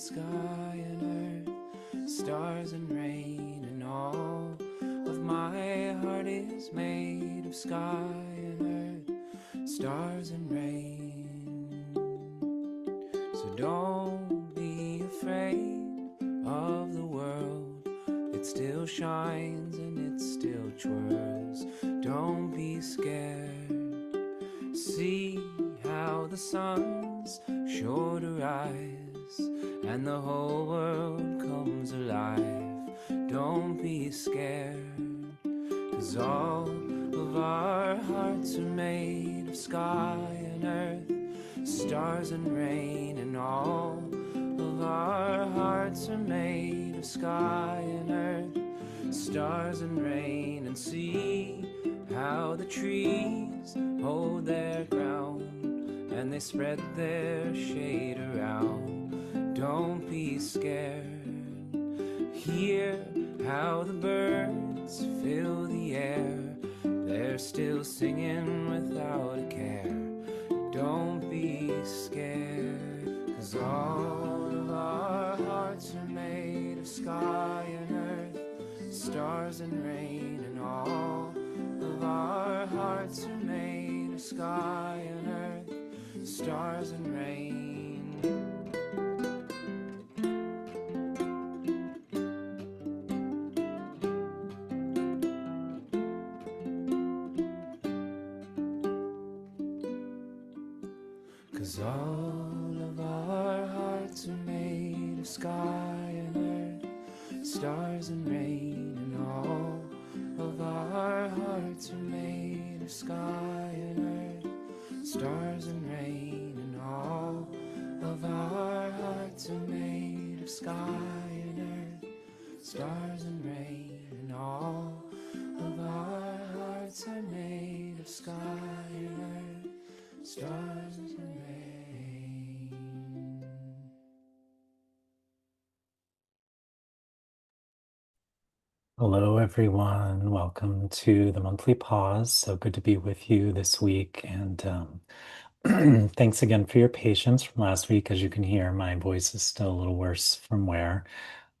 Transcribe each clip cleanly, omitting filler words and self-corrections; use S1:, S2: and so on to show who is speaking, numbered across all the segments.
S1: sky and earth, stars and rain, and all of my heart is made of sky and earth, stars and rain. So don't be afraid of the world, it still shines and it still twirls. Don't be scared. See how the sun's sure to rise and the whole world comes alive. Don't be scared, 'cause all of our hearts are made of sky and earth, stars and rain, and all of our hearts are made of sky and earth, stars and rain. And see how the trees hold their ground and they spread their shade around. Don't be scared. Hear how the birds fill the air, they're still singing without a care. Don't be scared, 'cause all of our hearts are made of sky and earth, stars and rain, and all of our hearts are made of sky and earth, stars and rain. 'Cause all of our hearts are made of sky and earth, stars and rain, and all of our hearts are made of sky and earth, stars and rain, and all of our hearts are made of sky and earth, stars and rain, and all of our hearts are made of sky and earth, stars and rain.
S2: Hello, everyone. Welcome to the monthly pause. So good to be with you this week. And thanks again for your patience from last week. As you can hear, my voice is still a little worse from wear.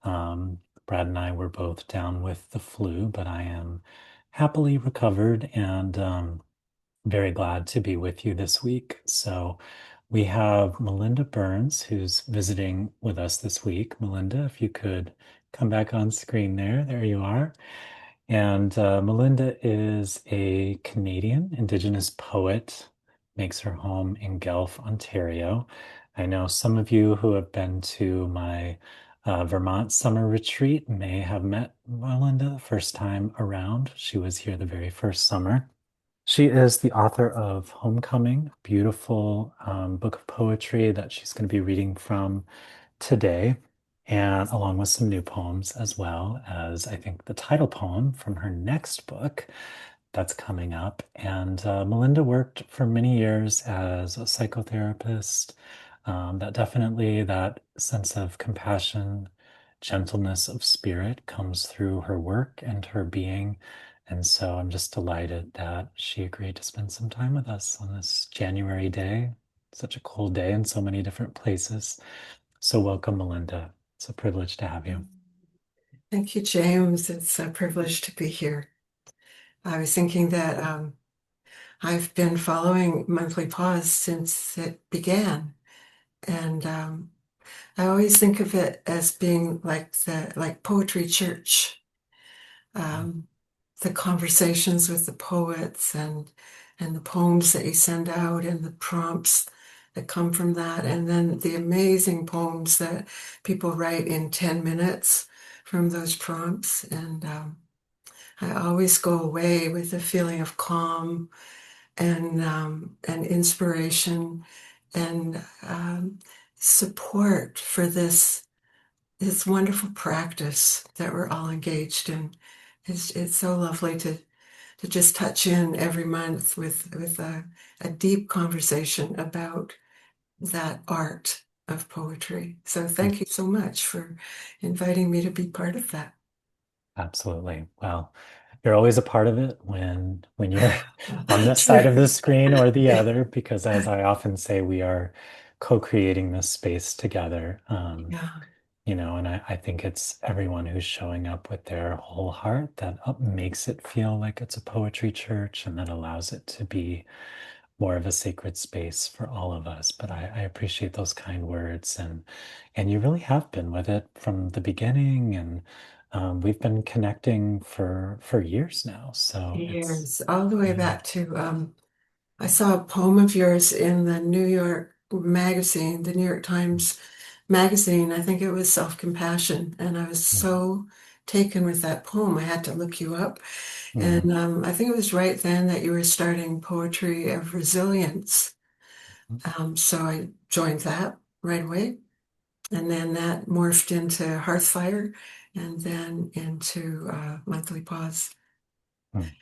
S2: Brad and I were both down with the flu, but I am happily recovered and very glad to be with you this week. So we have Melinda Burns, who's visiting with us this week. Melinda, if you could come back on screen there. There you are. And Melinda is a Canadian Indigenous poet, makes her home in Guelph, Ontario. I know some of you who have been to my Vermont summer retreat may have met Melinda the first time around. She was here the very first summer. She is the author of Homecoming, beautiful book of poetry that she's going to be reading from today, and along with some new poems, as well as I think the title poem from her next book that's coming up. And Melinda worked for many years as a psychotherapist. That sense of compassion, gentleness of spirit comes through her work and her being. And so I'm just delighted that she agreed to spend some time with us on this January day. Such a cold day in so many different places. So welcome, Melinda. It's a privilege to have you.
S3: Thank you, James. It's a privilege to be here. I was thinking that I've been following Monthly Pause since it began, and I always think of it as being like poetry church. The conversations with the poets and the poems that you send out and the prompts that come from that, and then the amazing poems that people write in 10 minutes from those prompts. And I always go away with a feeling of calm and inspiration and support for this wonderful practice that we're all engaged in. It's so lovely to just touch in every month with a deep conversation about that art of poetry. So thank you so much for inviting me to be part of that.
S2: Absolutely. Well, you're always a part of it when you're on this side
S3: Sure.
S2: of the screen or the
S3: Yeah.
S2: other, because as I often say, we are co-creating this space together.
S3: Yeah.
S2: And I think it's everyone who's showing up with their whole heart that makes it feel like it's a poetry church and that allows it to be more of a sacred space for all of us. But I appreciate those kind words, and you really have been with it from the beginning, and we've been connecting for years now. So it's
S3: Years, all the way
S2: yeah.
S3: back to I saw a poem of yours in the New York magazine, the New York Times magazine. I think it was Self-Compassion, and I was so taken with that poem. I had to look you up.
S2: Mm,
S3: And I think it was right then that you were starting Poetry of Resilience. So I joined that right away. And then that morphed into Hearthfire and then into Monthly Pause.
S2: mm,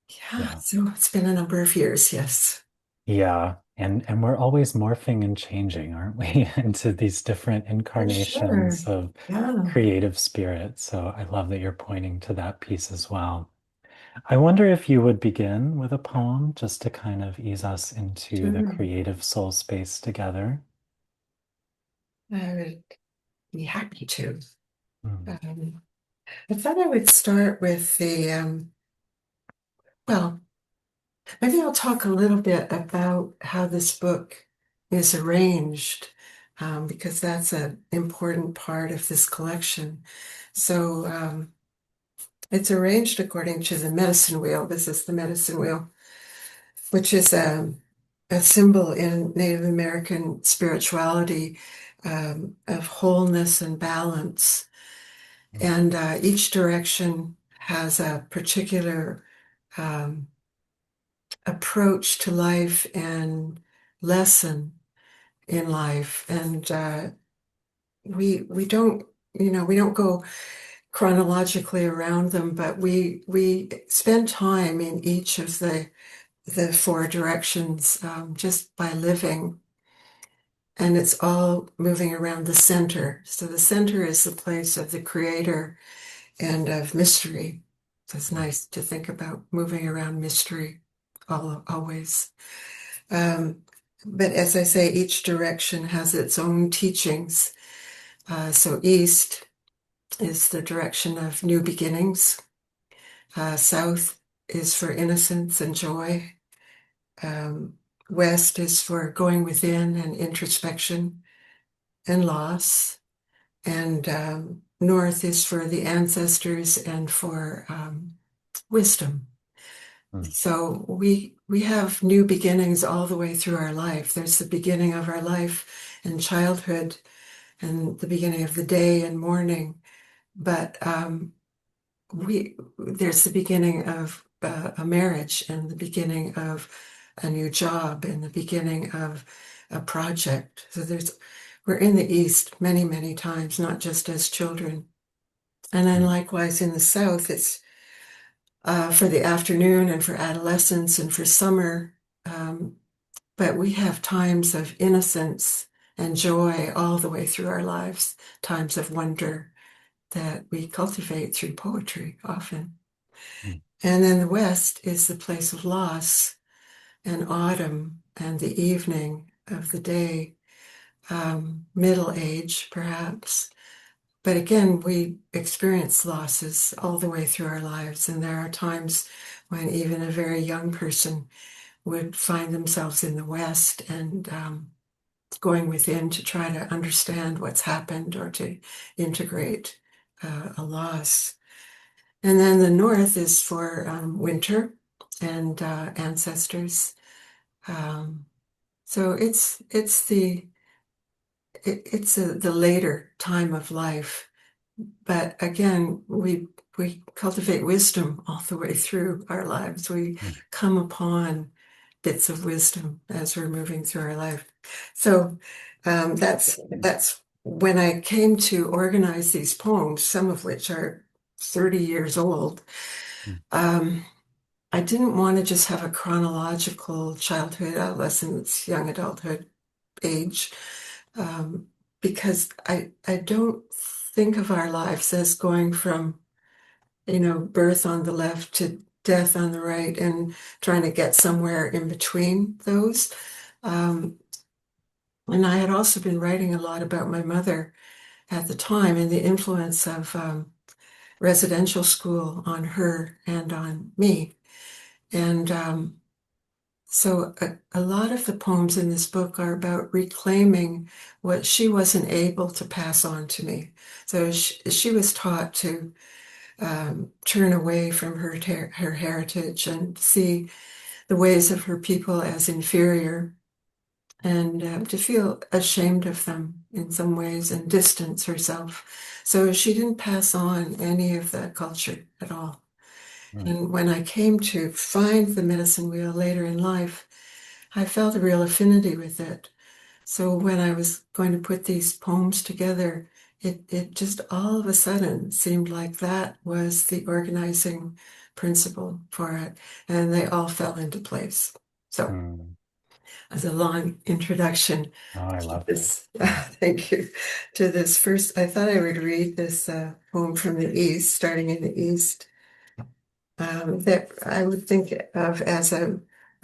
S3: Yeah,
S2: yeah.
S3: so it's been a number of years, yes.
S2: Yeah, and we're always morphing and changing, aren't we, into these different
S3: For sure.
S2: incarnations of
S3: Yeah,
S2: creative spirit. So I love that you're pointing to that piece as well. I wonder if you would begin with a poem just to kind of ease us into the
S3: sure.
S2: creative soul space together.
S3: I would be happy to.
S2: Mm,
S3: Um, I thought I would start with well, maybe I'll talk a little bit about how this book is arranged, because that's an important part of this collection. So it's arranged according to the medicine wheel. This is the medicine wheel, which is a symbol in Native American spirituality, of wholeness and balance.
S2: mm,
S3: And each direction has a particular um, approach to life and lesson in life. And we don't, we don't go chronologically around them, but we spend time in each of the four directions, just by living. And it's all moving around the center. So the center is the place of the creator and of mystery. So it's
S2: mm,
S3: nice to think about moving around mystery always. Um, but as I say, each direction has its own teachings. So east is the direction of new beginnings. South is for innocence and joy. Um, West is for going within and introspection and loss. And North is for the ancestors and for wisdom.
S2: mm,
S3: So we have new beginnings all the way through our life. There's the beginning of our life in childhood and the beginning of the day and morning. But we there's the beginning of a marriage and the beginning of a new job and the beginning of a project. So we're in the East many, many times, not just as children. And then
S2: mm,
S3: likewise in the South, it's for the afternoon and for adolescence and for summer. Um, but we have times of innocence and joy all the way through our lives, times of wonder that we cultivate through poetry often.
S2: mm,
S3: And then the West is the place of loss and autumn and the evening of the day, middle age, perhaps. But again, we experience losses all the way through our lives. And there are times when even a very young person would find themselves in the West and going within to try to understand what's happened or to integrate a loss. And then the North is for winter and ancestors. Um, so it's the later time of life. But again, we cultivate wisdom all the way through our lives. We
S2: mm,
S3: come upon bits of wisdom as we're moving through our life. So that's when I came to organize these poems, some of which are 30 years old.
S2: mm,
S3: Um, I didn't want to just have a chronological childhood, adolescence, young adulthood age, um, because I don't think of our lives as going from, birth on the left to death on the right and trying to get somewhere in between those. Um, And I had also been writing a lot about my mother at the time and the influence of residential school on her and on me. And so a lot of the poems in this book are about reclaiming what she wasn't able to pass on to me. So she was taught to turn away from her heritage and see the ways of her people as inferior and to feel ashamed of them in some ways and distance herself. So she didn't pass on any of that culture at all.
S2: Mm,
S3: And when I came to find the medicine wheel later in life, I felt a real affinity with it. So when I was going to put these poems together, it just all of a sudden seemed like that was the organizing principle for it. And they all fell into place. So
S2: mm.
S3: as a long introduction
S2: Oh, I
S3: to
S2: love it.
S3: this,
S2: Yeah.
S3: thank you, to this first, I thought I would read this poem from the East, starting in the East, that I would think of as a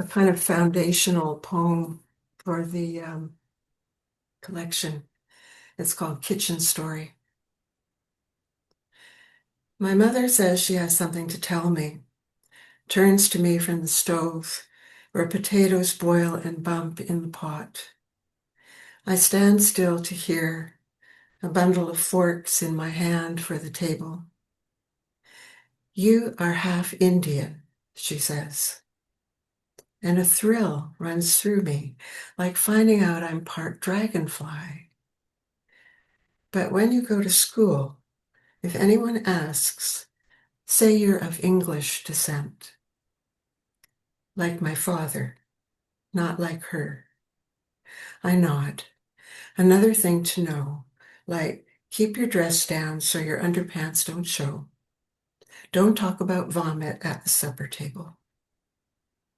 S3: kind of foundational poem for the collection. It's called Kitchen Story. My mother says she has something to tell me, turns to me from the stove where potatoes boil and bump in the pot. I stand still to hear, a bundle of forks in my hand for the table. You are half Indian, she says, and a thrill runs through me, like finding out I'm part dragonfly. But when you go to school, if anyone asks, say you're of English descent, like my father, not like her. I nod. Another thing to know, like keep your dress down so your underpants don't show. Don't talk about vomit at the supper table.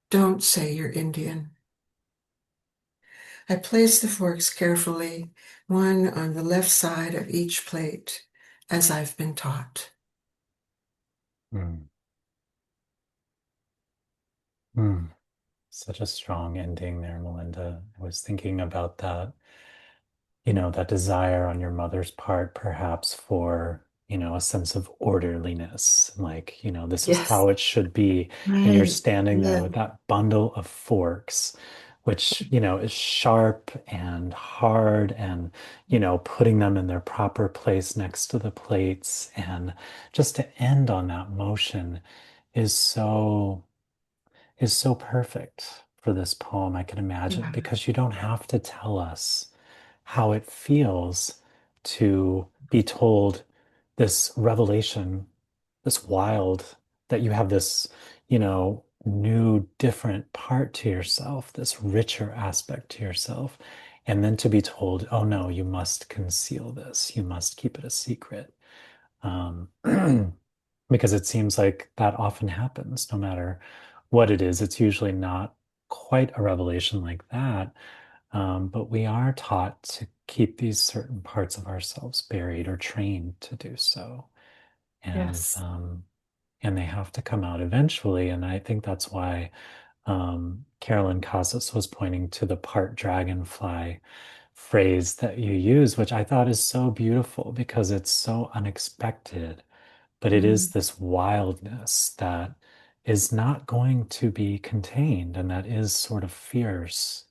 S3: Don't say you're Indian. I place the forks carefully, one on the left side of each plate, as I've been taught.
S2: Mm, mm. Such a strong ending there, Melinda. I was thinking about that, that desire on your mother's part, perhaps for, a sense of orderliness, like, this is
S3: Yes,
S2: how it should be. And you're
S3: right.
S2: standing there
S3: Yeah.
S2: with that bundle of forks, which, is sharp and hard and, putting them in their proper place next to the plates. And just to end on that motion is so is so perfect for this poem, I can imagine,
S3: Yeah.
S2: because you don't have to tell us how it feels to be told this revelation, this wild, that you have this, new, different part to yourself, this richer aspect to yourself. And then to be told, oh no, you must conceal this, you must keep it a secret. Um, because it seems like that often happens, no matter what it is. It's usually not quite a revelation like that, but we are taught to keep these certain parts of ourselves buried or trained to do so. And
S3: Yes.
S2: and they have to come out eventually. And I think that's why Carolyn Casas was pointing to the part dragonfly phrase that you use, which I thought is so beautiful because it's so unexpected, but it is
S3: Mm.
S2: this wildness that is not going to be contained and that is sort of fierce,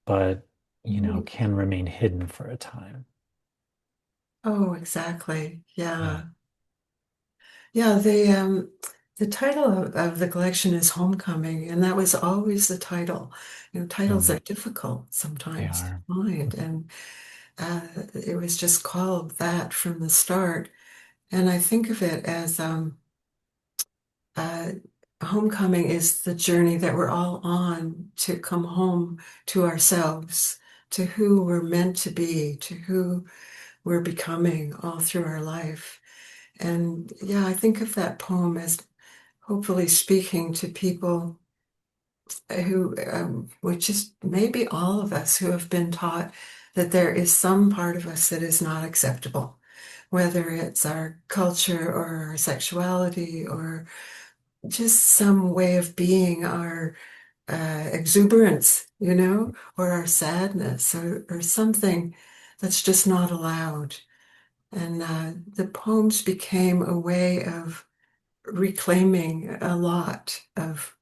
S2: but
S3: Mhm.
S2: can remain hidden for a time.
S3: Oh, exactly.
S2: Yeah.
S3: Yeah. Yeah, the title of the collection is Homecoming, and that was always the title. Titles
S2: Mm,
S3: are difficult
S2: they
S3: sometimes to
S2: are.
S3: find, and it was just called that from the start. And I think of it as uh, homecoming is the journey that we're all on to come home to ourselves, to who we're meant to be, to who we're becoming all through our life. And yeah, I think of that poem as hopefully speaking to people who, which is maybe all of us who have been taught that there is some part of us that is not acceptable, whether it's our culture or our sexuality or just some way of being, our exuberance, or our sadness or something that's just not allowed. And the poems became a way of reclaiming a lot of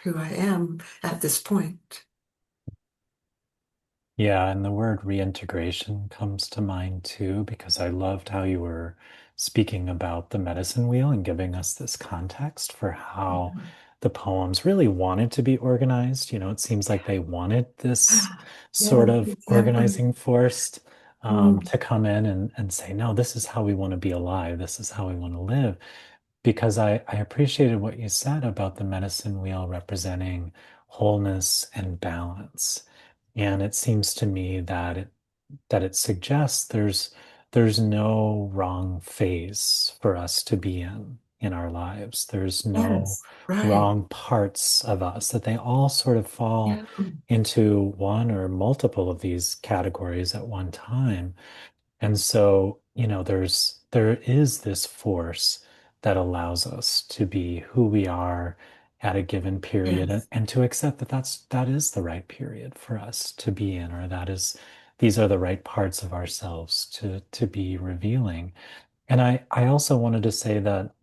S3: who I am at this point.
S2: Yeah, and the word reintegration comes to mind too, because I loved how you were speaking about the medicine wheel and giving us this context for how
S3: Yeah.
S2: the poems really wanted to be organized. It seems like they wanted this
S3: Yeah,
S2: sort of
S3: exactly.
S2: organizing force
S3: Mm,
S2: to come in and say, no, this is how we want to be alive. This is how we want to live. Because I appreciated what you said about the medicine wheel representing wholeness and balance. And it seems to me that it suggests there's no wrong phase for us to be in our lives. There's no
S3: yes, right.
S2: wrong parts of us, that they all sort of fall
S3: Yeah.
S2: into one or multiple of these categories at one time. And so, there is this force that allows us to be who we are at a given period, and,
S3: Yes.
S2: and to accept that that is the right period for us to be in, or these are the right parts of ourselves to be revealing. And I also wanted to say that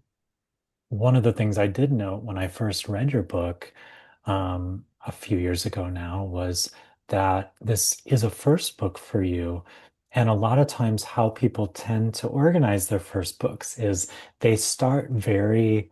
S2: one of the things I did note when I first read your book a few years ago now was that this is a first book for you. And a lot of times, how people tend to organize their first books is they start very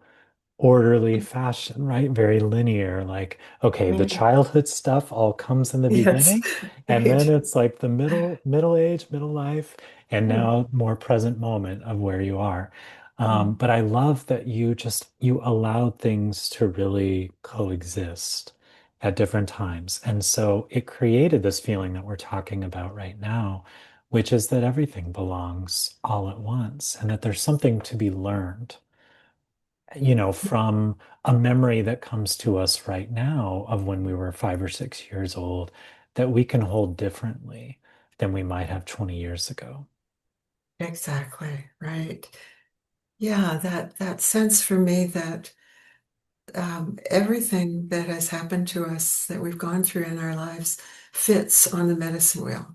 S2: orderly fashion, right? Very linear. Like, okay, the
S3: Mm,
S2: childhood stuff all comes in the
S3: yes,
S2: beginning, and then
S3: right.
S2: it's like the middle age, middle life, and
S3: Yeah.
S2: now more present moment of where you are.
S3: Mm,
S2: But I love that you allowed things to really coexist at different times. And so it created this feeling that we're talking about right now, which is that everything belongs all at once and that there's something to be learned from a memory that comes to us right now of when we were 5 or 6 years old that we can hold differently than we might have 20 years ago.
S3: exactly, right. Yeah, that sense for me that everything that has happened to us that we've gone through in our lives fits on the medicine wheel.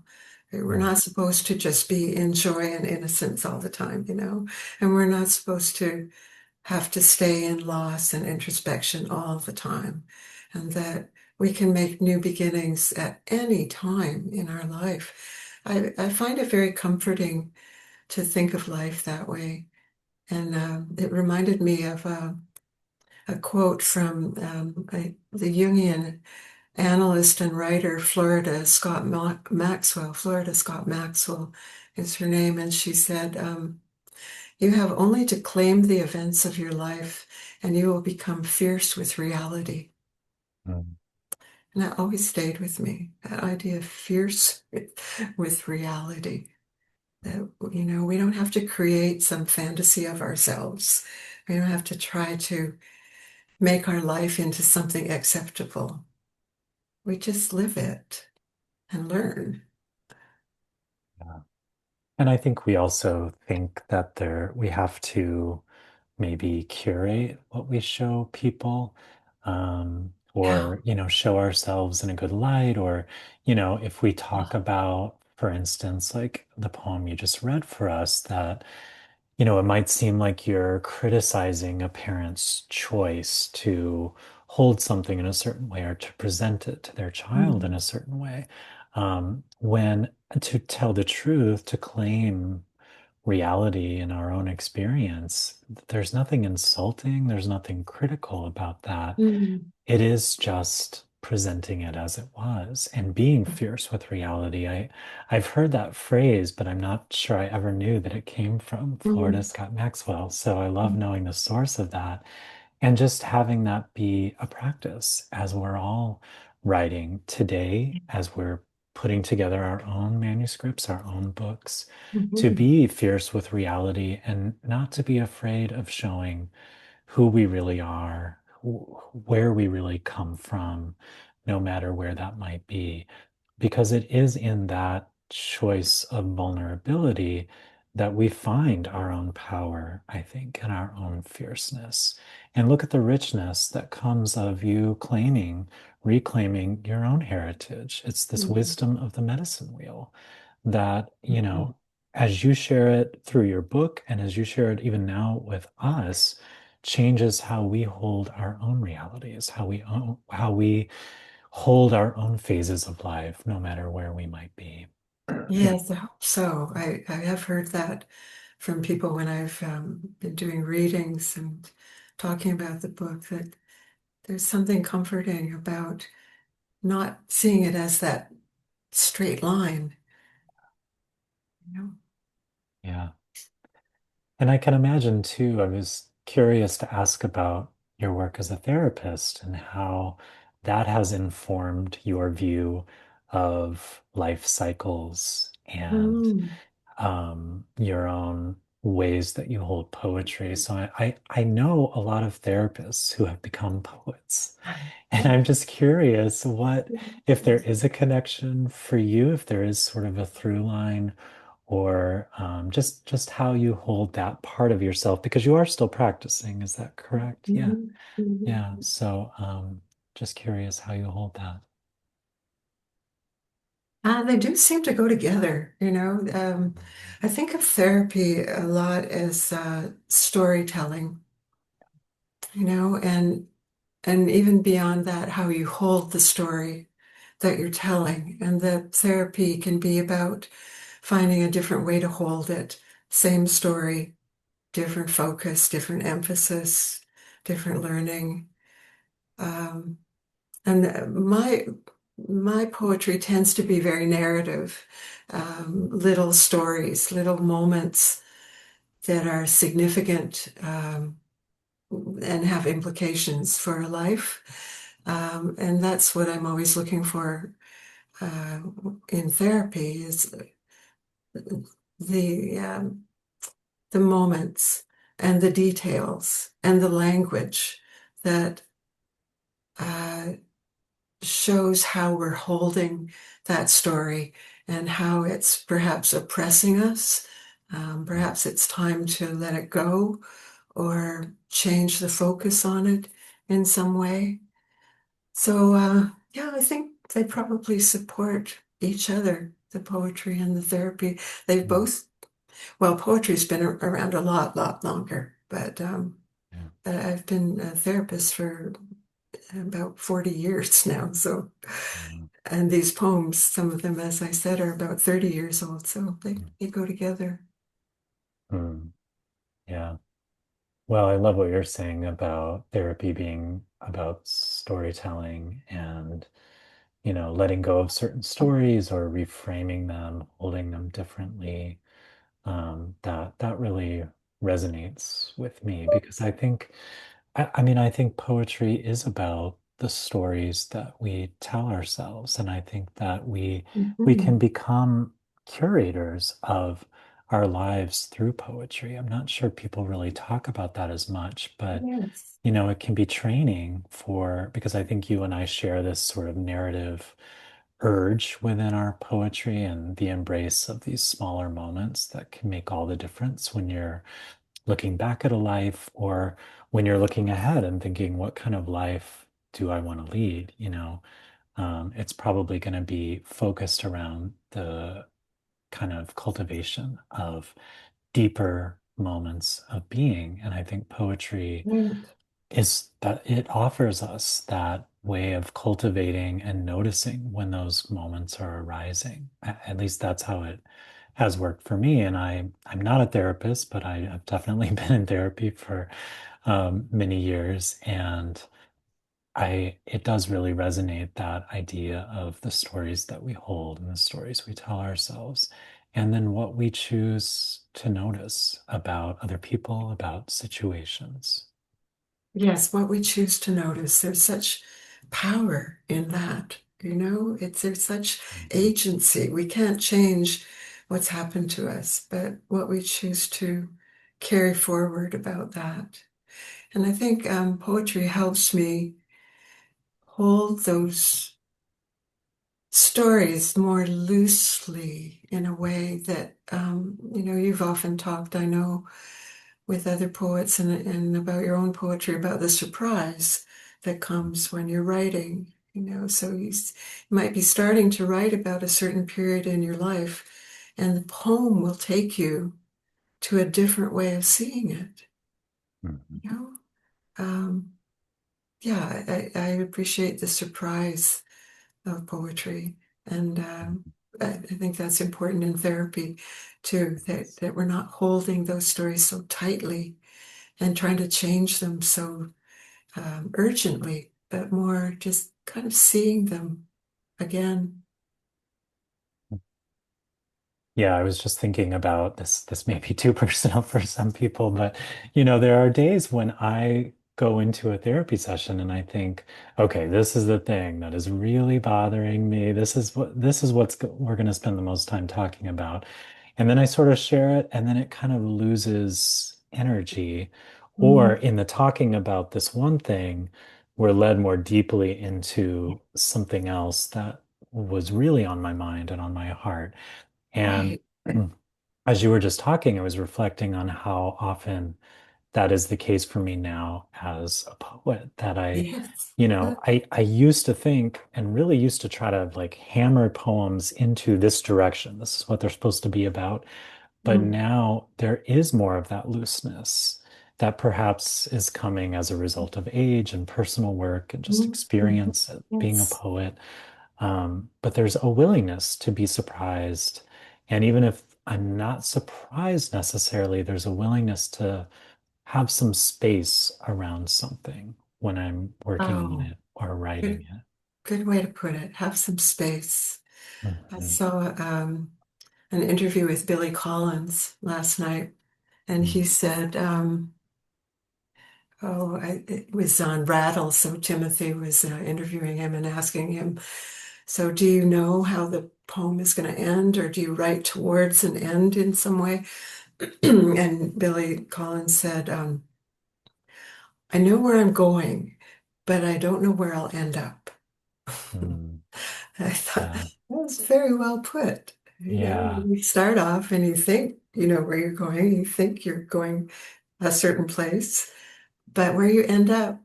S3: We're
S2: Mm.
S3: not supposed to just be in joy and innocence all the time, and we're not supposed to have to stay in loss and introspection all the time, and that we can make new beginnings at any time in our life. I find it very comforting to think of life that way. And it reminded me of a quote from the Jungian analyst and writer Florida Scott Maxwell is her name. And she said, you have only to claim the events of your life and you will become fierce with reality.
S2: Mm.
S3: And that always stayed with me, that idea of fierce with reality. That, we don't have to create some fantasy of ourselves. We don't have to try to make our life into something acceptable. We just live it and learn.
S2: Yeah. And I think we also think that we have to maybe curate what we show people,
S3: Yeah.
S2: or, show ourselves in a good light, or, if we talk about, for instance, like the poem you just read for us, that it might seem like you're criticizing a parent's choice to hold something in a certain way or to present it to their child in
S3: Mm,
S2: a certain way. When to tell the truth, to claim reality in our own experience, there's nothing insulting, there's nothing critical about that.
S3: mm,
S2: It is just presenting it as it was and being fierce with reality. I've heard that phrase, but I'm not sure I ever knew that it came from Florida
S3: mm,
S2: Scott Maxwell. So I love
S3: mm,
S2: knowing the source of that and just having that be a practice as we're all writing today, as we're putting together our own manuscripts, our own books, to
S3: mhm,
S2: be fierce with reality and not to be afraid of showing who we really are, where we really come from, no matter where that might be. Because it is in that choice of vulnerability that we find our own power, I think, and our own fierceness. And look at the richness that comes of you reclaiming your own heritage. It's this
S3: Mhm.
S2: wisdom of the medicine wheel that,
S3: Mhm.
S2: as you share it through your book and as you share it even now with us, changes how we hold our own realities, how we hold our own phases of life, no matter where we might be.
S3: Yes, I hope so. I have heard that from people when I've been doing readings and talking about the book, that there's something comforting about not seeing it as that straight line, you know?
S2: Yeah. And I can imagine too, I was curious to ask about your work as a therapist and how that has informed your view of life cycles and
S3: Mm.
S2: your own ways that you hold poetry. So I know a lot of therapists who have become poets. And I'm just curious if there is a connection for you, if there is sort of a through line, or just how you hold that part of yourself, because you are still practicing. Is that correct? Yeah.
S3: Mhm. Mhm.
S2: Yeah. So just curious how you hold that.
S3: They do seem to go together, you know. I think of therapy a lot as storytelling, you know, and even beyond that, how you hold the story that you're telling, and that therapy can be about finding a different way to hold it. Same story, different focus, different emphasis, different learning. Um, and my poetry tends to be very narrative, little stories, little moments that are significant, and have implications for a life. And that's what I'm always looking for uh, in therapy, is the um, the moments and the details and the language that uh, shows how we're holding that story and how it's perhaps oppressing us. Perhaps it's time to let it go or change the focus on it in some way. So, yeah, I think they probably support each other, the poetry and the therapy. They've
S2: Mm,
S3: both, well, poetry's been around a lot longer, but
S2: yeah.
S3: I've been a therapist for about 40 years now. So,
S2: Mm,
S3: and these poems, some of them, as I said, are about 30 years old. So
S2: mm,
S3: they go together.
S2: mm. Yeah. Well, I love what you're saying about therapy being about storytelling and, letting go of certain stories or reframing them, holding them differently. That really resonates with me because I think poetry is about the stories that we tell ourselves, and I think that we can
S3: Mhm.
S2: become curators of our lives through poetry. I'm not sure people really talk about that as much, but
S3: Yes.
S2: it can be training for, because I think you and I share this sort of narrative urge within our poetry and the embrace of these smaller moments that can make all the difference when you're looking back at a life or when you're looking ahead and thinking, what kind of life do I want to lead? It's probably going to be focused around the kind of cultivation of deeper moments of being. And I think poetry
S3: Right.
S2: is that it offers us that way of cultivating and noticing when those moments are arising. At least that's how it has worked for me. And I'm not a therapist, but I have definitely been in therapy for many years. And it does really resonate, that idea of the stories that we hold and the stories we tell ourselves, and then what we choose to notice about other people, about situations.
S3: Yes, what we choose to notice. There's such power in that, you know? There's such
S2: Mhm.
S3: agency. We can't change what's happened to us, but what we choose to carry forward about that. And I think poetry helps me hold those stories more loosely in a way that, you've often talked, I know, with other poets and about your own poetry, about the surprise that comes when you're writing, so you might be starting to write about a certain period in your life, and the poem will take you to a different way of seeing it,
S2: Mhm.
S3: you know? Um, yeah, I appreciate the surprise of poetry. And I think that's important in therapy too, that we're not holding those stories so tightly and trying to change them so urgently, but more just kind of seeing them again.
S2: Yeah, I was just thinking about this. This may be too personal for some people, but there are days when I go into a therapy session and I think, okay, this is the thing that is really bothering me. We're going to spend the most time talking about. And then I sort of share it, and then it kind of loses energy. Or
S3: Mm,
S2: in the talking about this one thing, we're led more deeply into something else that was really on my mind and on my heart. And
S3: right.
S2: as you were just talking, I was reflecting on how often that is the case for me now as a poet, that
S3: Yes.
S2: I used to think and really used to try to like hammer poems into this direction. This is what they're supposed to be about. But
S3: Mm,
S2: now there is more of that looseness that perhaps is coming as a result of age and personal work and just
S3: mm, mhm.
S2: experience at being a
S3: Yes.
S2: poet. But there's a willingness to be surprised. And even if I'm not surprised necessarily, there's a willingness to have some space around something when I'm working on
S3: Oh,
S2: it or writing
S3: good,
S2: it.
S3: good way to put it. Have some space. I
S2: Mhm.
S3: saw an interview with Billy Collins last night, and he said, it was on Rattle, so Timothy was interviewing him and asking him, so do you know how the poem is going to end, or do you write towards an end in some way? And Billy Collins said, I know where I'm going, but I don't know where I'll end up.
S2: Mm.
S3: I thought that
S2: Yeah.
S3: was very well put.
S2: Yeah.
S3: You start off and you think you know where you're going, you think you're going a certain place, but where you end up,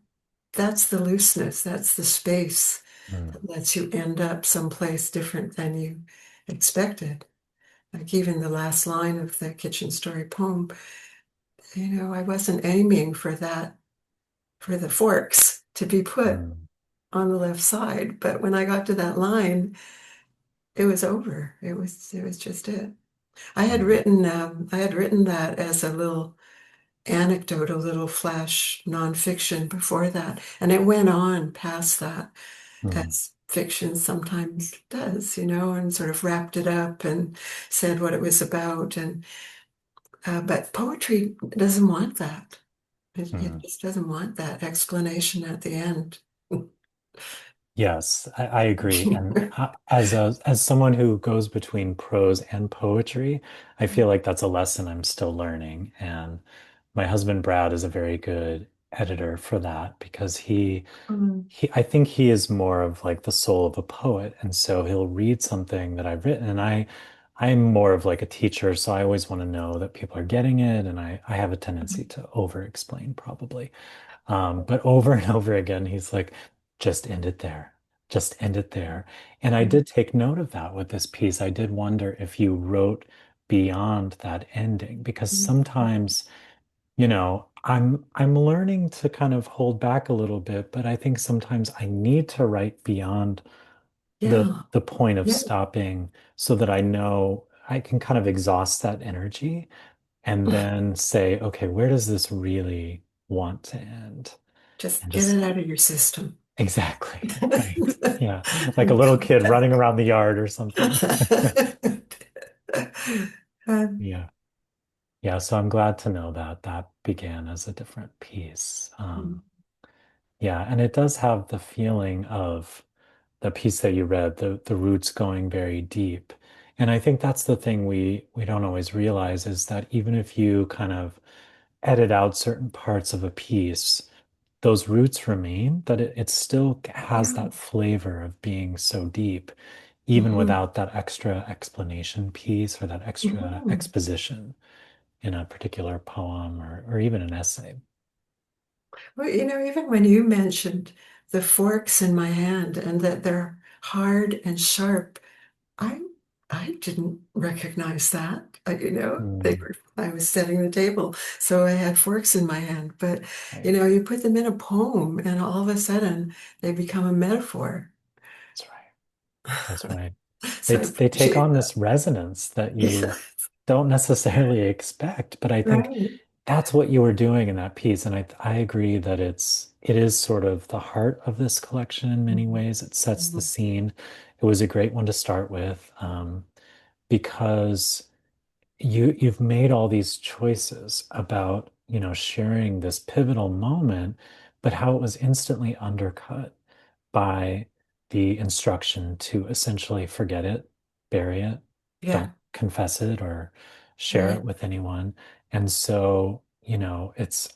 S3: that's the looseness, that's the space
S2: Mm.
S3: that lets you end up someplace different than you expected. Like even the last line of the kitchen story poem, I wasn't aiming for that, for the forks to be put
S2: Mm.
S3: on the left side, but when I got to that line, it was over. It was just it.
S2: Mm.
S3: I had written that as a little anecdote, a little flash nonfiction before that, and it went on past that,
S2: Mm.
S3: as fiction sometimes does, and sort of wrapped it up and said what it was about. And but poetry doesn't want that. It
S2: Mm.
S3: just doesn't want that explanation at the end.
S2: Yes, I agree. And as someone who goes between prose and poetry, I feel like that's a lesson I'm still learning. And my husband Brad is a very good editor for that because
S3: Mm,
S2: I think he is more of like the soul of a poet. And so he'll read something that I've written, and I'm more of like a teacher, so I always want to know that people are getting it, and I have a tendency to over explain probably. But over and over again, he's like, just end it there. Just end it there. And I
S3: mm,
S2: did take note of that with this piece. I did wonder if you wrote beyond that ending, because
S3: mm.
S2: sometimes, I'm learning to kind of hold back a little bit, but I think sometimes I need to write beyond
S3: Yeah,
S2: the point of
S3: yeah.
S2: stopping so that I know I can kind of exhaust that energy and then say, okay, where does this really want to end?
S3: Just
S2: And
S3: get
S2: just
S3: it out of your system.
S2: exactly, right. Yeah. Like a little kid running around the yard or something.
S3: Um,
S2: Yeah. Yeah. So I'm glad to know that that began as a different piece. Yeah. And it does have the feeling of the piece that you read, the roots going very deep. And I think that's the thing we don't always realize is that even if you kind of edit out certain parts of a piece, those roots remain, that it still has
S3: yeah,
S2: that flavor of being so deep, even
S3: Mhm.
S2: without that extra explanation piece or that extra
S3: Mhm.
S2: exposition in a particular poem or even an essay.
S3: Well, even when you mentioned the forks in my hand and that they're hard and sharp, I I didn't recognize that. They
S2: Mm,
S3: were, I was setting the table, so I had forks in my hand. But
S2: right.
S3: you put them in a poem, and all of a sudden they become a metaphor.
S2: That's right. That's right.
S3: So I
S2: They take
S3: appreciate
S2: on
S3: that.
S2: this resonance that
S3: Yeah,
S2: you don't necessarily expect, but I think
S3: right.
S2: that's what you were doing in that piece, and I agree that it is sort of the heart of this collection in many
S3: Mhm.
S2: ways. It sets the
S3: Mhm.
S2: scene. It was a great one to start with, because you've made all these choices about, sharing this pivotal moment, but how it was instantly undercut by the instruction to essentially forget it, bury it,
S3: Yeah,
S2: don't confess it or share it
S3: right.
S2: with anyone. And so,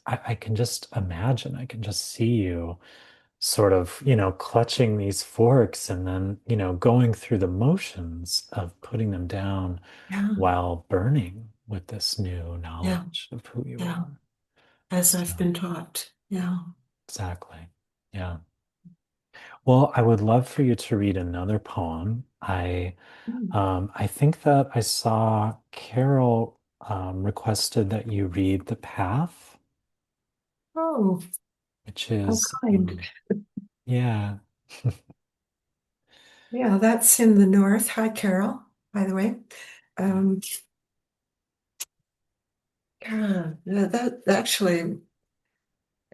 S2: I can just imagine, I can just see you sort of, clutching these forks and then, going through the motions of putting them down
S3: Yeah,
S2: while burning with this new
S3: yeah,
S2: knowledge of who you
S3: yeah.
S2: are.
S3: As
S2: So,
S3: I've been taught. Yeah.
S2: exactly. Yeah. Well, I would love for you to read another poem.
S3: Mm.
S2: I think that I saw Carol requested that you read The Path,
S3: Oh,
S2: which
S3: how
S2: is
S3: kind.
S2: yeah.
S3: Yeah, that's in the north. Hi, Carol, by the way. Um, yeah, that actually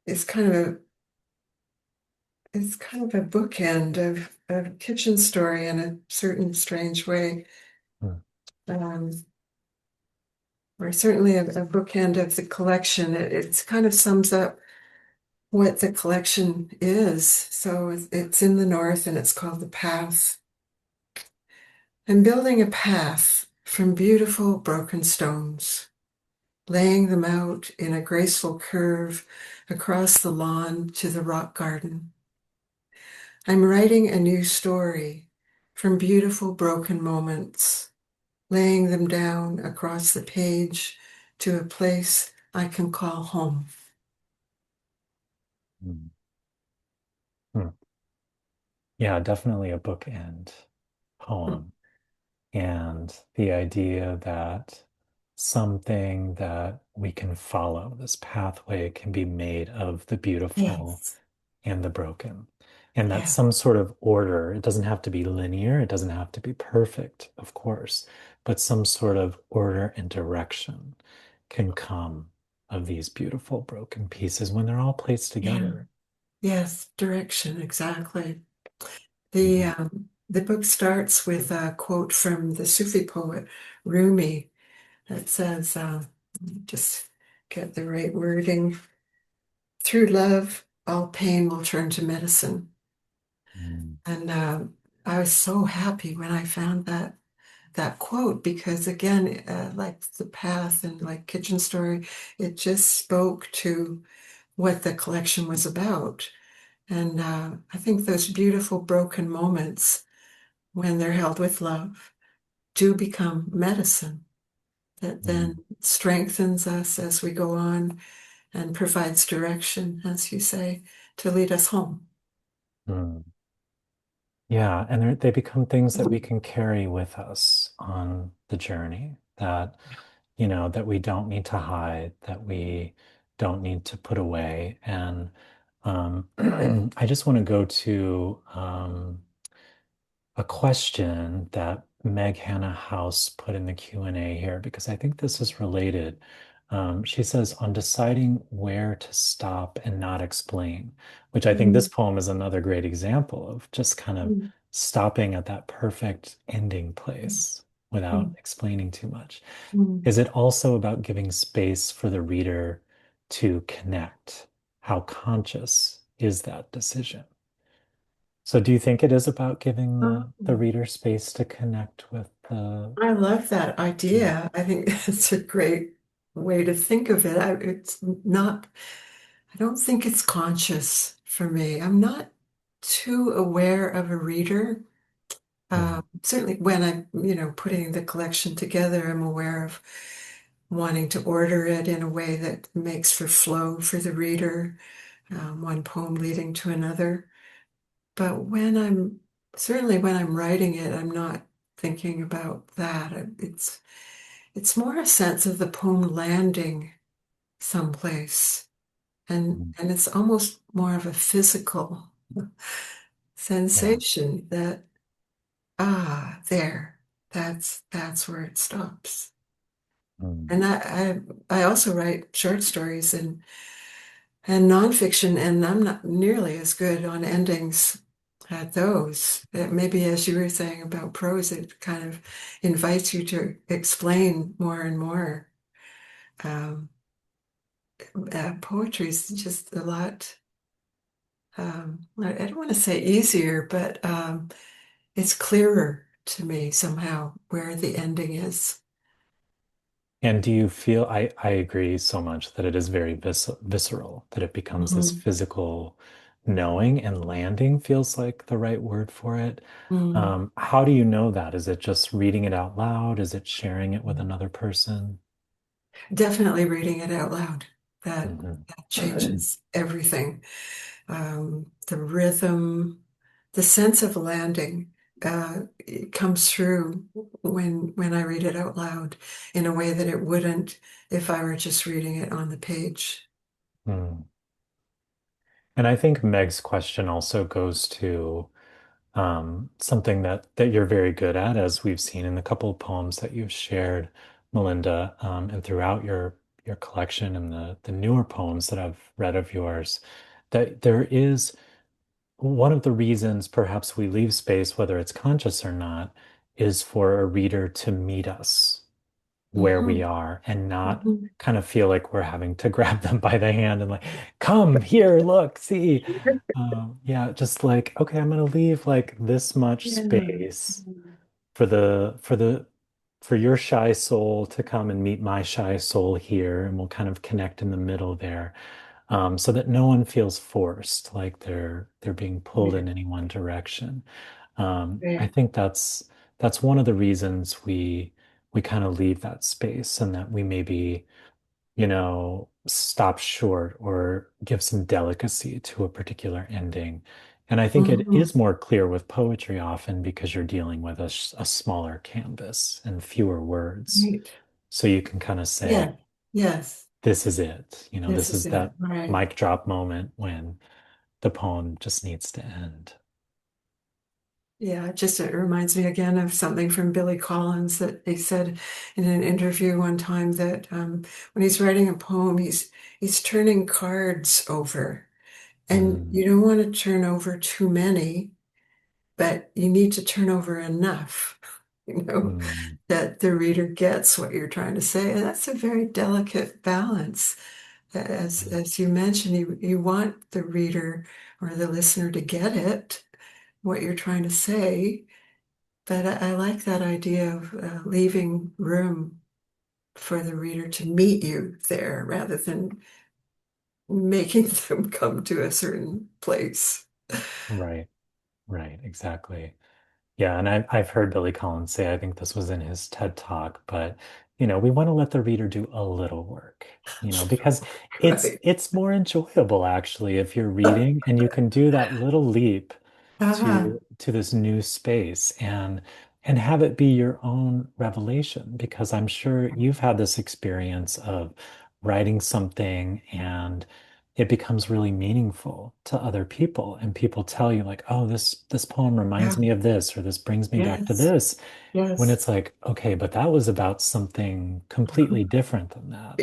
S3: is kind of a bookend of a kitchen story in a certain strange way.
S2: Mm,
S3: Um, or certainly a bookend of the collection. It kind of sums up what the collection is. So it's in the north and it's called The Path. I'm building a path from beautiful broken stones, laying them out in a graceful curve across the lawn to the rock garden. I'm writing a new story from beautiful broken moments, laying them down across the page to a place I can call home.
S2: mm, mm. Yeah, definitely a bookend poem. And the idea that something that we can follow, this pathway can be made of the beautiful
S3: Yes.
S2: and the broken. And that
S3: Yeah.
S2: some sort of order, it doesn't have to be linear, it doesn't have to be perfect, of course, but some sort of order and direction can come of these beautiful broken pieces when they're all placed
S3: Yeah.
S2: together.
S3: Yes. Direction. Exactly.
S2: Mhm.
S3: The book starts with a quote from the Sufi poet Rumi that says, let me just get the right wording. Through love, all pain will turn to medicine.
S2: Mm,
S3: And I was so happy when I found that quote because again, like the path and like Kitchen Story, it just spoke to what the collection was about. And I think those beautiful broken moments, when they're held with love, do become medicine that then
S2: mm,
S3: strengthens us as we go on and provides direction, as you say, to lead us home.
S2: mm. Yeah, and they become things that we can carry with us on the journey that, that we don't need to hide, that we don't need to put away. And I just want to go to a question that Meg Hannah House put in the Q&A here because I think this is related. She says, on deciding where to stop and not explain, which I think this
S3: Mm,
S2: poem is another great example of just kind of
S3: mm,
S2: stopping at that perfect ending place without
S3: mm,
S2: explaining too much.
S3: mm.
S2: Is it also about giving space for the reader to connect? How conscious is that decision? So do you think it is about giving the
S3: Um,
S2: reader space to connect with the
S3: I love that
S2: Mm,
S3: idea. I think it's a great way to think of it. It's not, I don't think it's conscious for me. I'm not too aware of a reader.
S2: mm,
S3: certainly when I'm, putting the collection together, I'm aware of wanting to order it in a way that makes for flow for the reader, one poem leading to another. But certainly when I'm writing it, I'm not thinking about that. It's more a sense of the poem landing someplace. And it's almost more of a physical
S2: Yeah.
S3: sensation that, there, that's where it stops.
S2: Mm.
S3: And I also write short stories and nonfiction, and I'm not nearly as good on endings at those. Maybe as you were saying about prose, it kind of invites you to explain more and more. Um, Poetry is just a lot. I don't want to say easier, but it's clearer to me somehow where the ending is.
S2: And do you feel, I agree so much that it is very visceral, that it becomes this
S3: Mhm.
S2: physical knowing, and landing feels like the right word for it.
S3: Mm.
S2: How do you know that? Is it just reading it out loud? Is it sharing it with another person?
S3: Definitely reading it out loud. That
S2: Mhm.
S3: that changes everything. The rhythm, the sense of landing, it comes through when I read it out loud in a way that it wouldn't if I were just reading it on the page.
S2: Mm. And I think Meg's question also goes to something that you're very good at, as we've seen in the couple of poems that you've shared, Melinda, and throughout your collection and the newer poems that I've read of yours, that there is one of the reasons perhaps we leave space, whether it's conscious or not, is for a reader to meet us where we
S3: Mhm.
S2: are and not
S3: Mhm.
S2: kind of feel like we're having to grab them by the hand and like, come here, look, see. Yeah, just like, okay, I'm gonna leave like this much
S3: Yeah.
S2: space for your shy soul to come and meet my shy soul here, and we'll kind of connect in the middle there, so that no one feels forced, like they're being pulled
S3: Yeah.
S2: in any one direction. I
S3: Right.
S2: think that's one of the reasons we kind of leave that space, and that we maybe, stop short or give some delicacy to a particular ending. And I think it
S3: Mhm.
S2: is more clear with poetry often because you're dealing with a smaller canvas and fewer words.
S3: Right.
S2: So you can kind of say,
S3: Yeah. Yes.
S2: this is it.
S3: This
S2: This
S3: is
S2: is
S3: it.
S2: that
S3: Right.
S2: mic drop moment when the poem just needs to end.
S3: Yeah, it reminds me again of something from Billy Collins that he said in an interview one time that when he's writing a poem, he's turning cards over, and
S2: Mm,
S3: you don't want to turn over too many, but you need to turn over enough,
S2: mm,
S3: that the reader gets what you're trying to say, and that's a very delicate balance. As you mentioned, you want the reader or the listener to get it, what you're trying to say. But I like that idea of leaving room for the reader to meet you there rather than making them come to a certain place.
S2: right, right, exactly. Yeah, and I've heard Billy Collins say, I think this was in his TED Talk, but we want to let the reader do a little work, because it's
S3: Right.
S2: it's more enjoyable actually if you're reading and you can do that little leap
S3: Uh-huh.
S2: to this new space and have it be your own revelation, because I'm sure you've had this experience of writing something and it becomes really meaningful to other people, and people tell you like, oh, this poem reminds
S3: Yeah.
S2: me of this, or this brings me back to
S3: Yes.
S2: this, when
S3: Yes.
S2: it's like, okay, but that was about something completely different than that.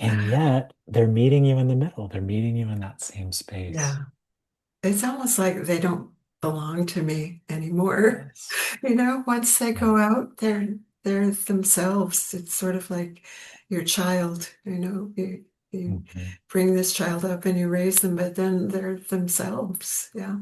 S2: And yet they're meeting you in the middle. They're meeting you in that same space.
S3: Yeah. It's almost like they don't belong to me anymore.
S2: Yes.
S3: Once they
S2: Yeah.
S3: go out, they're themselves. It's sort of like your child, you
S2: Mhm.
S3: bring this child up and you raise them, but then they're themselves. Yeah.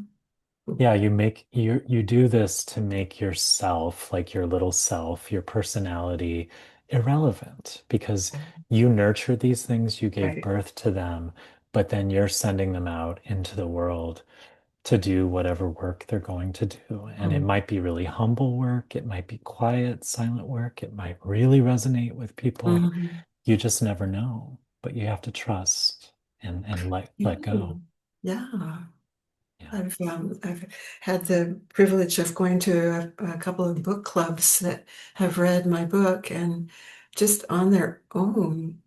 S2: Yeah, you do this to make yourself, like your little self, your personality, irrelevant, because you nurture these things, you gave
S3: Right.
S2: birth to them, but then you're sending them out into the world to do whatever work they're going to do. And it
S3: Mm.
S2: might be really humble work, it might be quiet, silent work, it might really resonate with people.
S3: Mhm.
S2: You just never know, but you have to trust and let
S3: Yeah.
S2: go.
S3: Yeah.
S2: Yeah.
S3: I've had the privilege of going to a couple of book clubs that have read my book, and just on their own,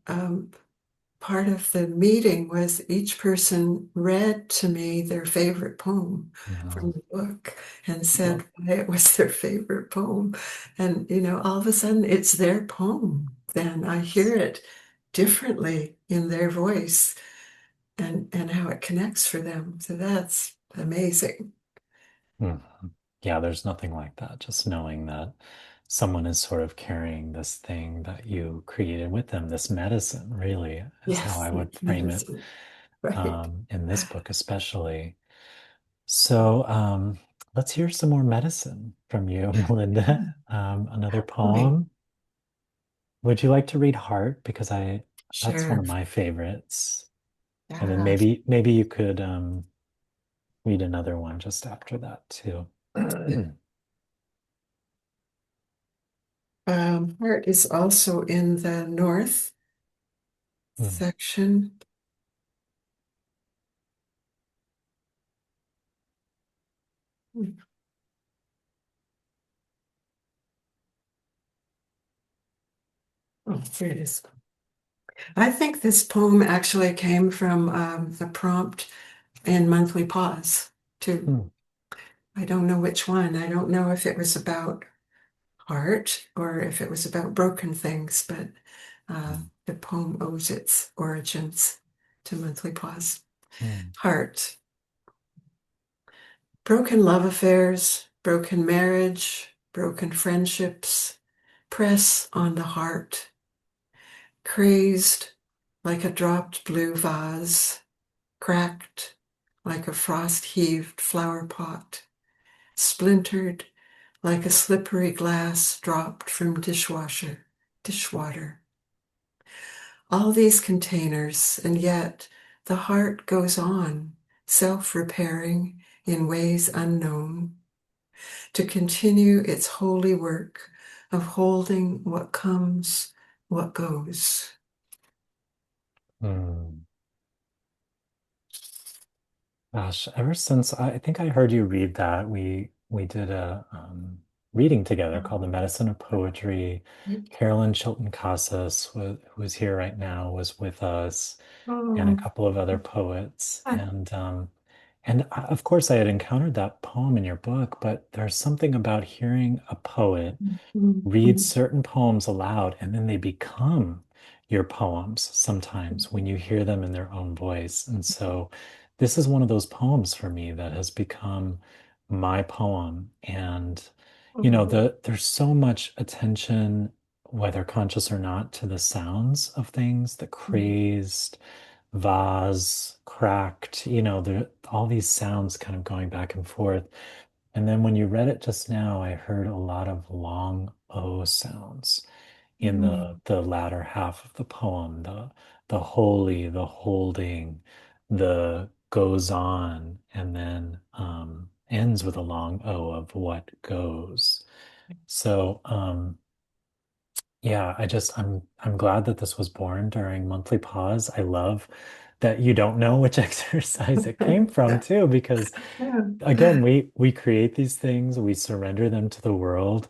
S3: part of the meeting was each person read to me their favorite poem from
S2: Mhm.
S3: the book and said why it was their favorite poem. And, all of a sudden it's their poem. Then I hear it differently in their voice and how it connects for them. So that's amazing.
S2: Mhm. Yeah, there's nothing like that. Just knowing that someone is sort of carrying this thing that you created with them, this medicine, really, is how
S3: Yes,
S2: I would frame it,
S3: medicine. Right.
S2: in this book, especially. So, let's hear some more medicine from you, Melinda. Another
S3: Okay.
S2: poem. Would you like to read Heart? Because that's one
S3: Sure.
S2: of my favorites. And then
S3: Yeah.
S2: maybe you could read another one just after that too.
S3: Heart is also in the north
S2: Mm,
S3: section. Oh, here it is. I think this poem actually came from the prompt in Monthly Pause, too.
S2: mm,
S3: I don't know which one. I don't know if it was about heart or if it was about broken things, but
S2: mm,
S3: the poem owes its origins to Monthly Pause.
S2: mm,
S3: Heart. Broken love affairs, broken marriage, broken friendships press on the heart. Crazed like a dropped blue vase, cracked like a frost-heaved flower pot, splintered like a slippery glass dropped from dishwater. All these containers, and yet the heart goes on, self-repairing in ways unknown, to continue its holy work of holding what comes, what goes.
S2: mm. Gosh, ever since I think I heard you read that, we did a reading together called The Medicine of Poetry. Carolyn Chilton Casas, who is here right now, was with us, and a
S3: Oh,
S2: couple of other poets. And of course I had encountered that poem in your book, but there's something about hearing a poet read certain poems aloud and then they become your poems sometimes when you hear them in their own voice. And so this is one of those poems for me that has become my poem. And there's so much attention, whether conscious or not, to the sounds of things, the crazed, vase, cracked, all these sounds kind of going back and forth. And then when you read it just now, I heard a lot of long O sounds in the latter half of the poem, the holy, the holding, the goes on, and then ends with a long O of what goes. So yeah, I'm glad that this was born during monthly pause. I love that you don't know which exercise it came from too, because again, we create these things, we surrender them to the world.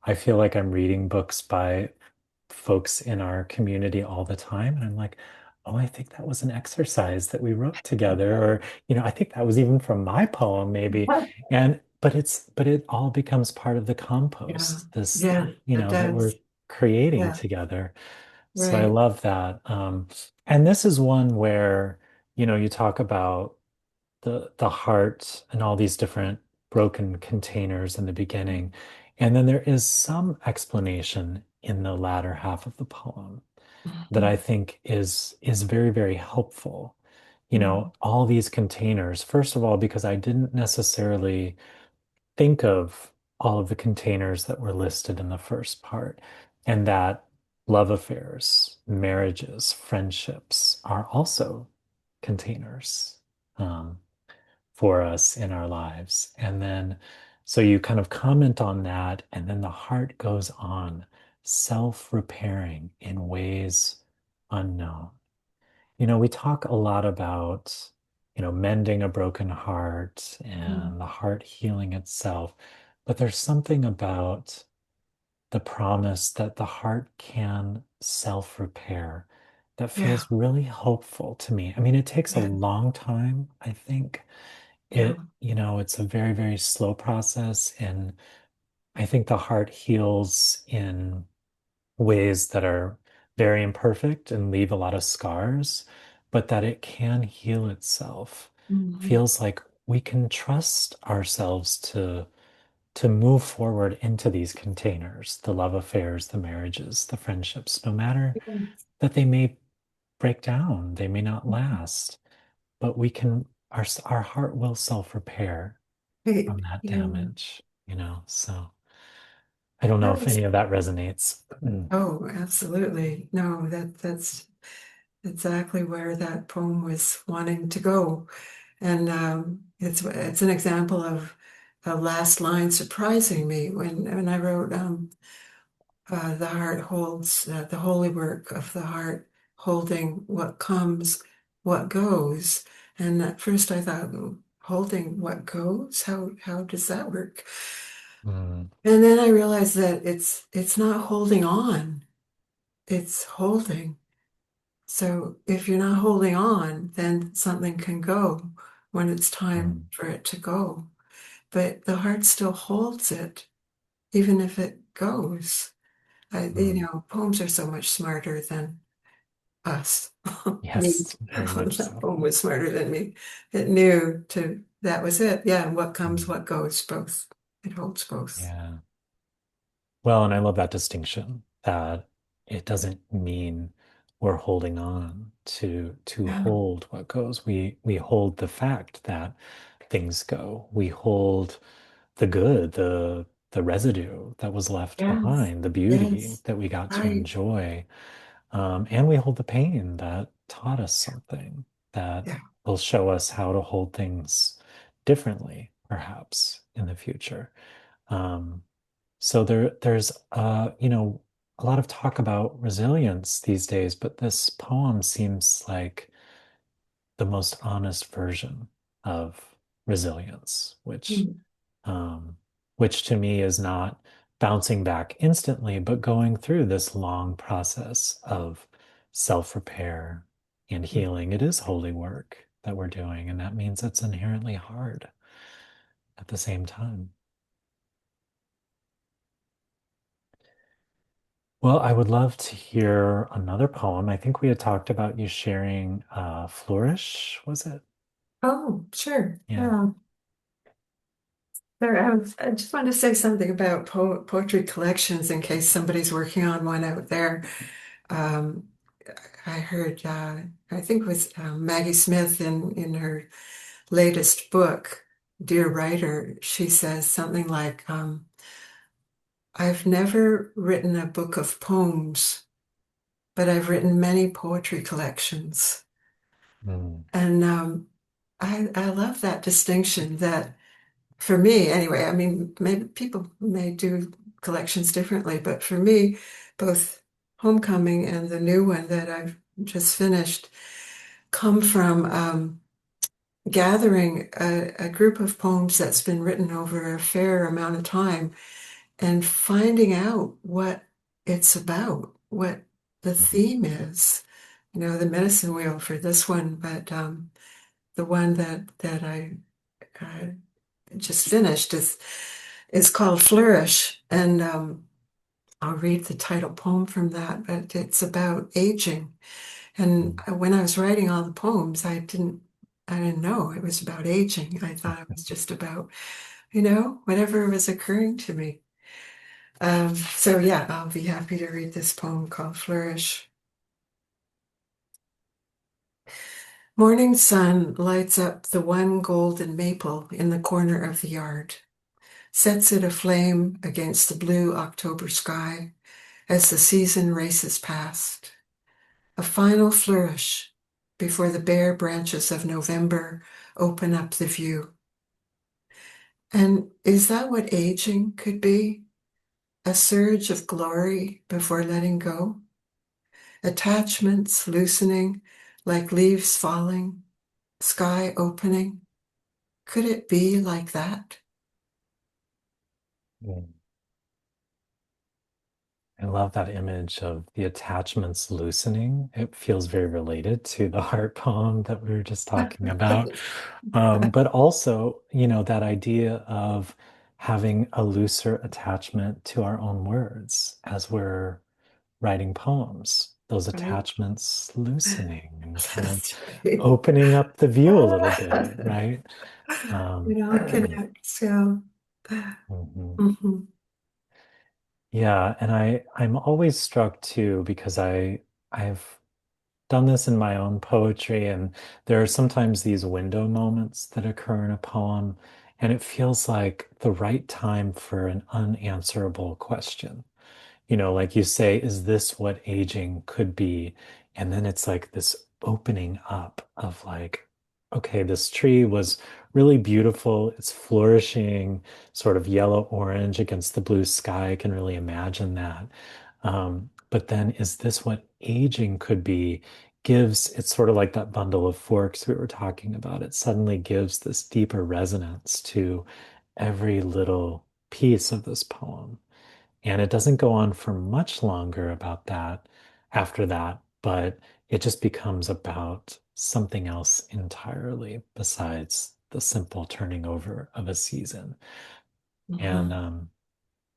S2: I feel like I'm reading books by folks in our community all the time, and I'm like, oh, I think that was an exercise that we wrote together, or I think that was even from my poem, maybe. And but it all becomes part of the
S3: Yeah,
S2: compost, this,
S3: yeah, it
S2: that we're
S3: does.
S2: creating
S3: Yeah,
S2: together. So I
S3: right.
S2: love that. And this is one where, you talk about the heart and all these different broken containers in the beginning. And then there is some explanation in the latter half of the poem that I
S3: Mhm.
S2: think is very, very helpful.
S3: Mhm.
S2: All these containers, first of all, because I didn't necessarily think of all of the containers that were listed in the first part, and that love affairs, marriages, friendships are also containers. for us in our lives. And then, so you kind of comment on that, and then the heart goes on self-repairing in ways unknown. We talk a lot about, mending a broken heart
S3: Mm.
S2: and the heart healing itself, but there's something about the promise that the heart can self-repair that
S3: Yeah,
S2: feels really hopeful to me. I mean, it takes a
S3: yeah,
S2: long time, I think.
S3: yeah.
S2: It's a very, very slow process, and I think the heart heals in ways that are very imperfect and leave a lot of scars, but that it can heal itself.
S3: Mhm.
S2: Feels like we can trust ourselves to move forward into these containers, the love affairs, the marriages, the friendships, no matter that they may break down, they may not last, but we can, our heart will self-repair
S3: Hey,
S2: from that
S3: yeah,
S2: damage, so I don't know
S3: that
S2: if
S3: was,
S2: any of that resonates.
S3: oh, absolutely. No, that's exactly where that poem was wanting to go. And it's an example of a last line surprising me when I wrote the heart holds the holy work of the heart holding what comes, what goes. And at first I thought, holding what goes? How does that work?
S2: Mm,
S3: And then I realized that it's not holding on, it's holding. So if you're not holding on, then something can go when it's time
S2: mm,
S3: for it to go. But the heart still holds it, even if it goes.
S2: mm.
S3: Poems are so much smarter than us. Me,
S2: Yes, very much
S3: that
S2: so.
S3: poem was smarter than me. It knew that was it. Yeah, and what comes,
S2: Mm,
S3: what goes, both. It holds both.
S2: yeah. Well, and I love that distinction that it doesn't mean we're holding on to
S3: Yeah.
S2: hold what goes. We hold the fact that things go. We hold the good, the residue that was left
S3: Yes.
S2: behind, the beauty
S3: Yes.
S2: that we got to
S3: Right.
S2: enjoy. And we hold the pain that taught us something that
S3: Yeah.
S2: will show us how to hold things differently, perhaps in the future. Um, so there's a lot of talk about resilience these days, but this poem seems like the most honest version of resilience,
S3: Mm.
S2: um, which to me is not bouncing back instantly, but going through this long process of self-repair and healing. It is holy work that we're doing, and that means it's inherently hard at the same time. Well, I would love to hear another poem. I think we had talked about you sharing Flourish, was it?
S3: Oh, sure.
S2: Yeah.
S3: Yeah. I just wanted to say something about poetry collections in case somebody's working on one out there. Um, I heard, I think it was Maggie Smith in her latest book, Dear Writer, she says something like, I've never written a book of poems, but I've written many poetry collections.
S2: Mm,
S3: And I love that distinction that for me, anyway, I mean, maybe people may do collections differently, but for me, both Homecoming and the new one that I've just finished come from gathering a group of poems that's been written over a fair amount of time and finding out what it's about, what the
S2: mm,
S3: theme is. The medicine wheel for this one, but the one that I uh, just finished is called Flourish, and I'll read the title poem from that. But it's about aging, and
S2: mm.
S3: when I was writing all the poems, I didn't know it was about aging. I thought it was just about whatever was occurring to me. So yeah, I'll be happy to read this poem called Flourish. Morning sun lights up the one golden maple in the corner of the yard, sets it aflame against the blue October sky as the season races past. A final flourish before the bare branches of November open up the view. And is that what aging could be? A surge of glory before letting go? Attachments loosening like leaves falling, sky opening? Could it be like that?
S2: Mm. I love that image of the attachments loosening. It feels very related to the heart poem that we were just talking about. But also, that idea of having a looser attachment to our own words as we're writing poems, those
S3: Right?
S2: attachments loosening and kind of
S3: That's right.
S2: opening up the view a little bit, right? Um,
S3: It all connects. Yeah.
S2: mhm.
S3: Mhm.
S2: Yeah, and I'm always struck too because I've done this in my own poetry, and there are sometimes these window moments that occur in a poem, and it feels like the right time for an unanswerable question. Like you say, is this what aging could be? And then it's like this opening up of like, okay, this tree was really beautiful. It's flourishing, sort of yellow orange against the blue sky. I can really imagine that. But then is this what aging could be? It's sort of like that bundle of forks we were talking about. It suddenly gives this deeper resonance to every little piece of this poem. And it doesn't go on for much longer about that after that, but it just becomes about something else entirely besides the simple turning over of a season. And
S3: Mhm.
S2: um,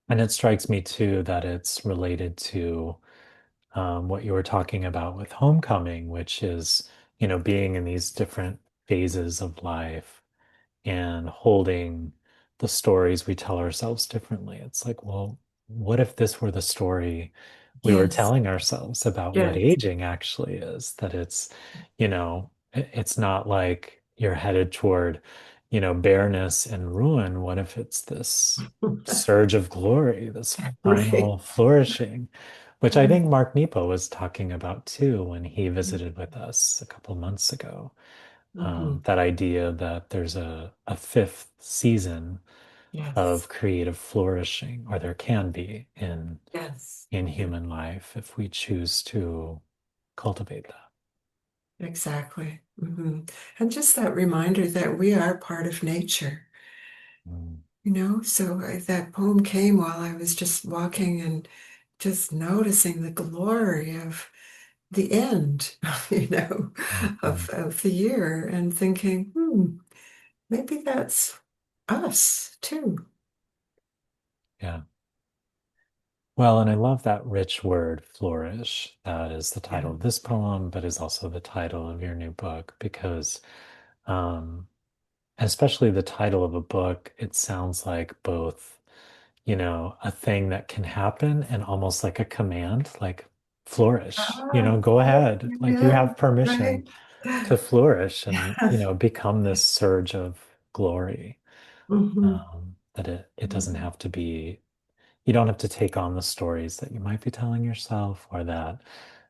S2: and it strikes me too that it's related to what you were talking about with homecoming, which is, being in these different phases of life and holding the stories we tell ourselves differently. It's like, well, what if this were the story we were
S3: Yes.
S2: telling ourselves about what
S3: Yes.
S2: aging actually is? That it's not like you're headed toward, bareness and ruin. What if it's this surge of glory, this
S3: Right.
S2: final flourishing? Which I think Mark Nepo was talking about too when he visited with us a couple months ago.
S3: Mhm.
S2: That idea that there's a fifth season of
S3: Yes.
S2: creative flourishing, or there can be
S3: Yes.
S2: in
S3: Yeah,
S2: human life if we choose to cultivate that.
S3: exactly. And just that reminder that we are part of nature,
S2: Mm,
S3: So that poem came while I was just walking and just noticing the glory of the end,
S2: mm.
S3: of the year and thinking, maybe that's us too.
S2: Yeah. Well, and I love that rich word, flourish. That is the
S3: Yeah.
S2: title of this poem, but is also the title of your new book because um, especially the title of a book, it sounds like both, a thing that can happen and almost like a command, like flourish,
S3: Ah,
S2: go
S3: right.
S2: ahead. Like you
S3: Yeah,
S2: have permission
S3: right.
S2: to flourish and,
S3: Yes.
S2: become this surge of glory.
S3: hmm
S2: That it doesn't have to be you don't have to take on the stories that you might be telling yourself or that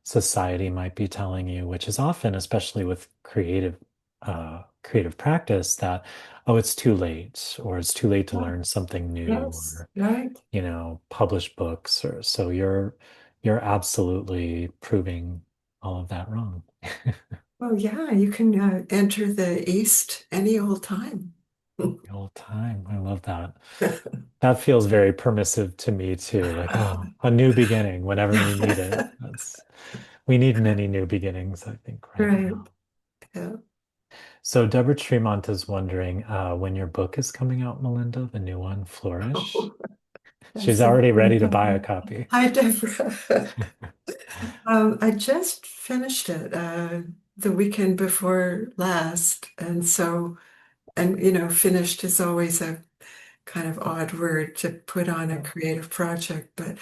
S2: society might be telling you, which is often, especially with creative practice, that, oh, it's too late, or it's too late to
S3: Yeah.
S2: learn something new,
S3: Yes,
S2: or,
S3: right.
S2: publish books, or so you're absolutely proving all of that wrong.
S3: Well, yeah, you can enter the East any old time.
S2: The whole time. I love that. That feels very permissive to me too. Like, oh, a new beginning whenever we need it. We need many new beginnings, I think, right
S3: Right.
S2: now.
S3: Yeah.
S2: So Deborah Tremont is wondering when your book is coming out, Melinda, the new one, Flourish.
S3: Oh,
S2: She's
S3: that's so
S2: already
S3: funny,
S2: ready to buy a
S3: Deborah.
S2: copy.
S3: Hi, Deborah. I just finished it the weekend before last, and finished is always a kind of odd word to put on a creative project, but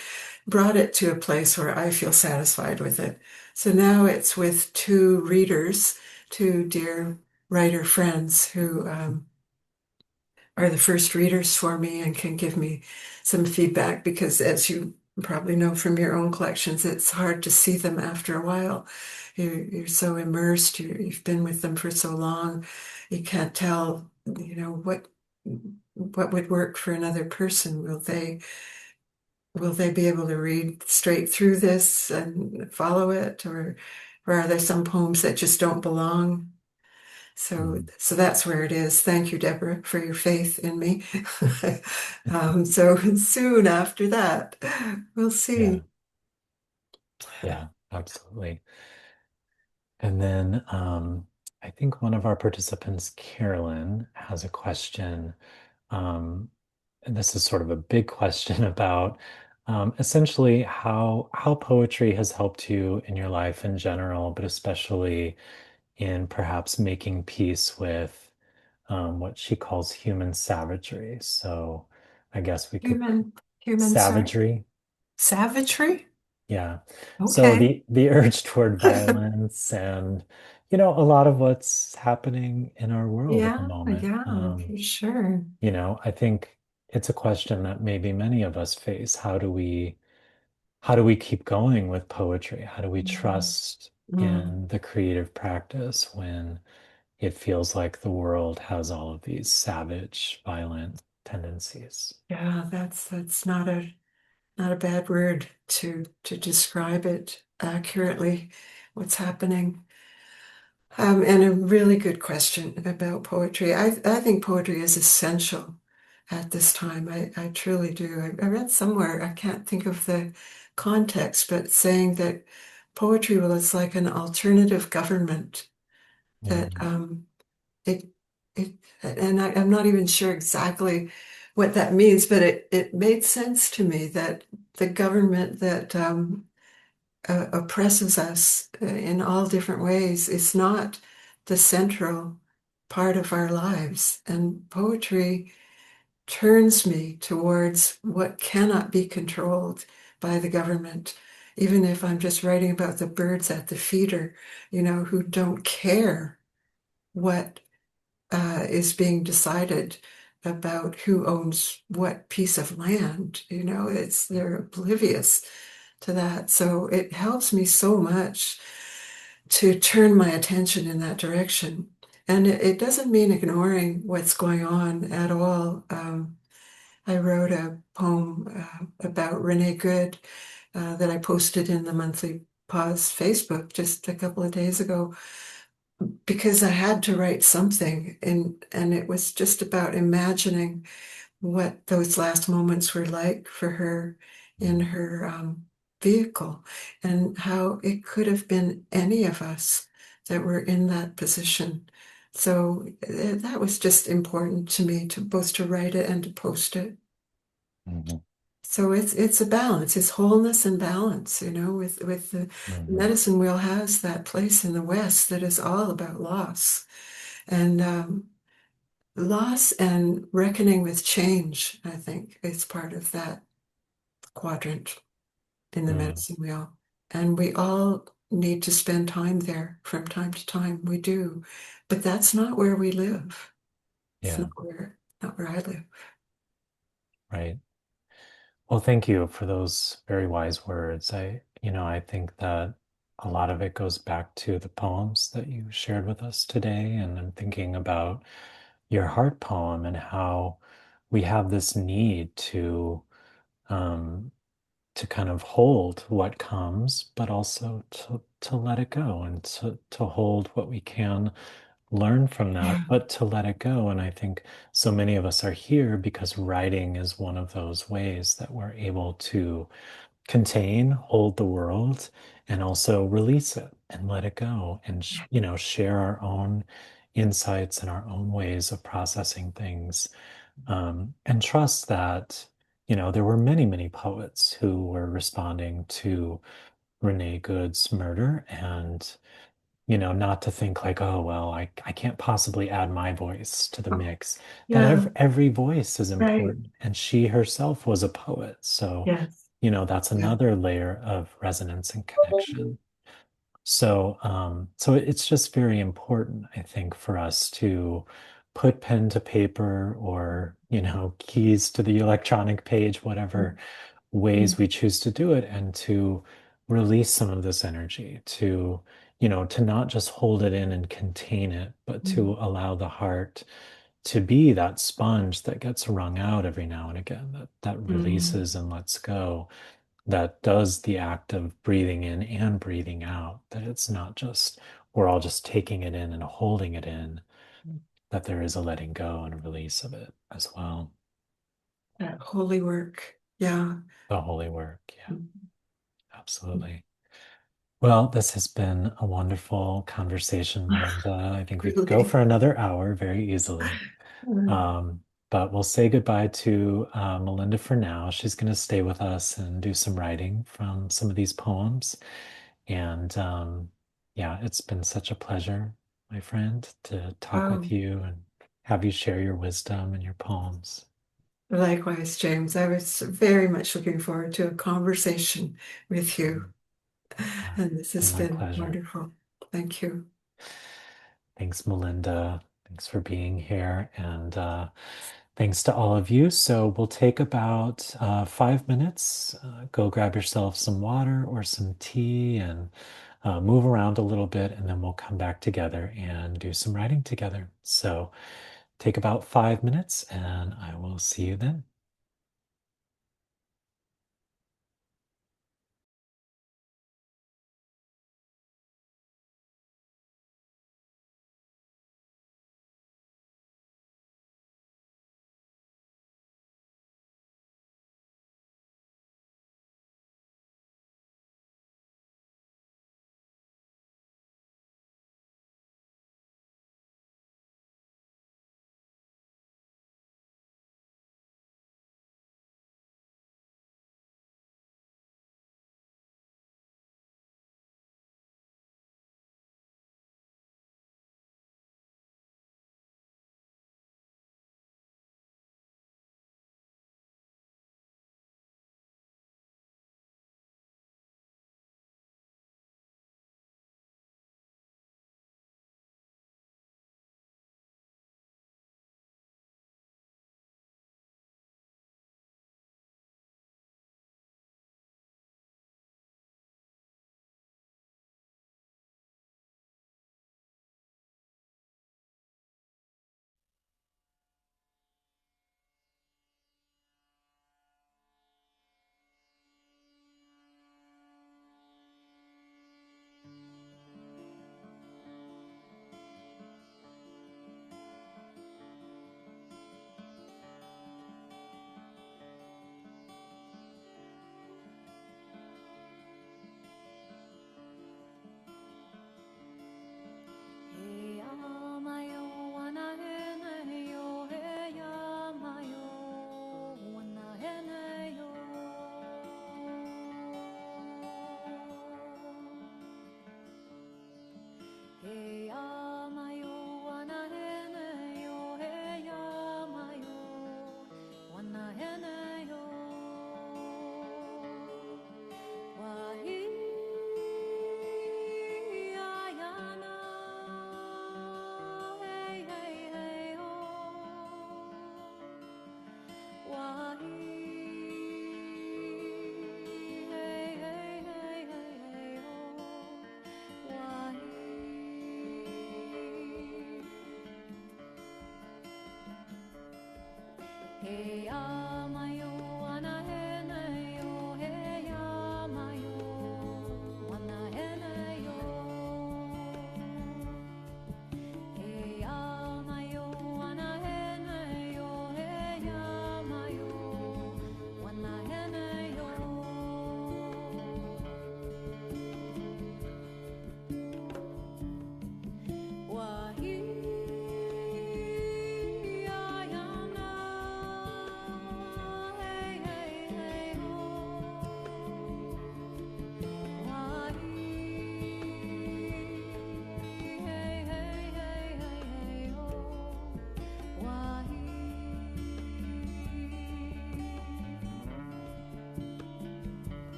S3: brought it to a place where I feel satisfied with it. So now it's with two readers, two dear writer friends who are the first readers for me and can give me some feedback because, as you probably know from your own collections, it's hard to see them after a while. You're so immersed, you've been with them for so long, you can't tell, what would work for another person. Will they be able to read straight through this and follow it, or are there some poems that just don't belong? So,
S2: Mm.
S3: so that's where it is. Thank you, Deborah, for your faith in me. So soon after that, we'll
S2: Yeah,
S3: see.
S2: yeah, absolutely. And then I think one of our participants, Carolyn, has a question. Um, and this is sort of a big question about essentially how poetry has helped you in your life in general, but especially in perhaps making peace with what she calls human savagery. So I guess we could
S3: Human, sorry.
S2: savagery.
S3: Savagery?
S2: Yeah. So
S3: Okay.
S2: the urge toward violence and a lot of what's happening in our world at the
S3: Yeah,
S2: moment.
S3: yeah, for sure.
S2: I think it's a question that maybe many of us face. How do we keep going with poetry? How do we
S3: Mm.
S2: trust
S3: Mm.
S2: in the creative practice when it feels like the world has all of these savage, violent tendencies?
S3: Yeah, that's not a bad word to describe it accurately, what's happening. And a really good question about poetry. I think poetry is essential at this time. I truly do. I read somewhere, I can't think of the context, but saying that poetry was like an alternative government, that
S2: Mm,
S3: it it and I'm not even sure exactly what that means, but it made sense to me that the government that oppresses us in all different ways is not the central part of our lives. And poetry turns me towards what cannot be controlled by the government. Even if I'm just writing about the birds at the feeder, who don't care what is being decided about who owns what piece of land. They're oblivious to that. So it helps me so much to turn my attention in that direction. And it doesn't mean ignoring what's going on at all. I wrote a poem about Renee Good that I posted in the monthly Pause Facebook just a couple of days ago because I had to write something, and it was just about imagining what those last moments were like for her in
S2: mm,
S3: her vehicle, and how it could have been any of us that were in that position. So that was just important to me, to both to write it and to post it.
S2: mhm,
S3: So it's a balance, it's wholeness and balance, with the
S2: mhm,
S3: medicine wheel has that place in the West that is all about loss. And loss and reckoning with change, I think, is part of that quadrant in the
S2: mm,
S3: medicine wheel. And we all need to spend time there from time to time. We do. But that's not where we live. It's
S2: yeah,
S3: not where I live.
S2: right. Well, thank you for those very wise words. I think that a lot of it goes back to the poems that you shared with us today. And I'm thinking about your heart poem and how we have this need um, to kind of hold what comes, but also to let it go and to hold what we can learn from that,
S3: Yeah.
S2: but to let it go. And I think so many of us are here because writing is one of those ways that we're able to contain, hold the world, and also release it and let it go and, share our own insights and our own ways of processing things. And trust that, there were many, many poets who were responding to Renee Good's murder and not to think like, oh, well, I can't possibly add my voice to the mix. That
S3: Yeah.
S2: every voice is
S3: Right.
S2: important. And she herself was a poet. So,
S3: Yes.
S2: that's
S3: Yeah.
S2: another layer of resonance and connection. So it's just very important, I think, for us to put pen to paper or, keys to the electronic page, whatever ways we choose to do it and to release some of this energy, to, to not just hold it in and contain it, but to allow the heart to be that sponge that gets wrung out every now and again, that releases and lets go, that does the act of breathing in and breathing out, that it's not just we're all just taking it in and holding it in, that there is a letting go and a release of it as well.
S3: That holy work. Yeah.
S2: The holy work. Yeah, absolutely. Well, this has been a wonderful conversation, Melinda. I think we could go
S3: Really.
S2: for another hour very easily. But we'll say goodbye to Melinda for now. She's going to stay with us and do some writing from some of these poems. And yeah, it's been such a pleasure, my friend, to talk with you and have you share your wisdom and your poems.
S3: Likewise, James. I was very much looking forward to a conversation with you. And this has
S2: My
S3: been
S2: pleasure.
S3: wonderful. Thank you.
S2: Thanks, Melinda. Thanks for being here. And thanks to all of you. So we'll take about 5 minutes. Go grab yourself some water or some tea and move around a little bit. And then we'll come back together and do some writing together. So take about 5 minutes and I will see you then.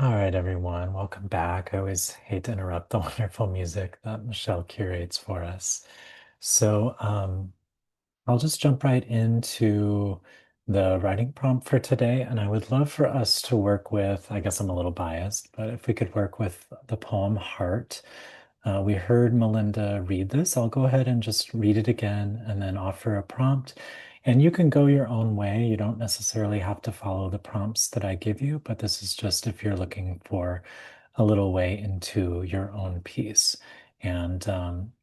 S2: All right, everyone, welcome back. I always hate to interrupt the wonderful music that Michelle curates for us. So, I'll just jump right into the writing prompt for today, and I would love for us to work with, I guess I'm a little biased, but if we could work with the poem Heart. We heard Melinda read this. I'll go ahead and just read it again and then offer a prompt. And you can go your own way. You don't necessarily have to follow the prompts that I give you, but this is just if you're looking for a little way into your own piece. And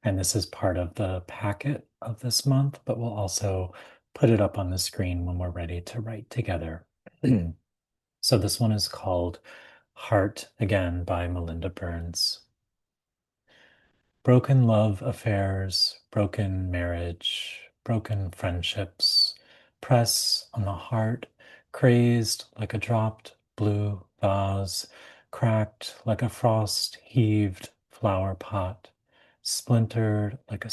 S2: this is part of the packet of this month, but we'll also put it up on the screen when we're ready to write together. So this one is called Heart Again by Melinda Burns. Broken love affairs, broken marriage, broken friendships press on the heart, crazed like a dropped blue vase, cracked like a frost heaved flower pot, splintered like a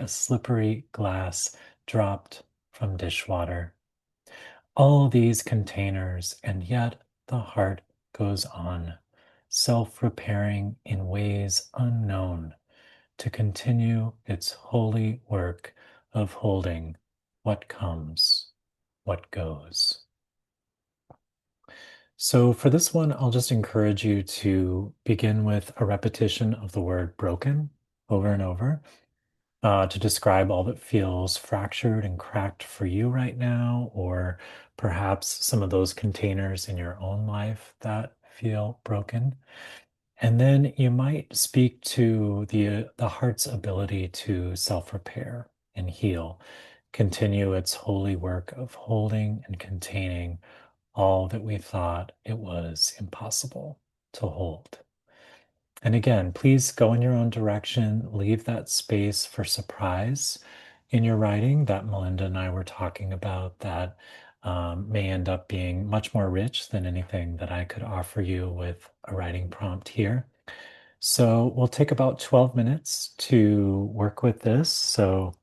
S2: slippery glass dropped from dishwater. All these containers, and yet the heart goes on, self-repairing in ways unknown, to continue its holy work of holding what comes, what goes. So for this one, I'll just encourage you to begin with a repetition of the word broken over and over, to describe all that feels fractured and cracked for you right now, or perhaps some of those containers in your own life that feel broken. And then you might speak to the heart's ability to self-repair and heal, continue its holy work of holding and containing all that we thought it was impossible to hold. And again, please go in your own direction, leave that space for surprise in your writing that Melinda and I were talking about that may end up being much more rich than anything that I could offer you with a writing prompt here. So we'll take about 12 minutes to work with this. So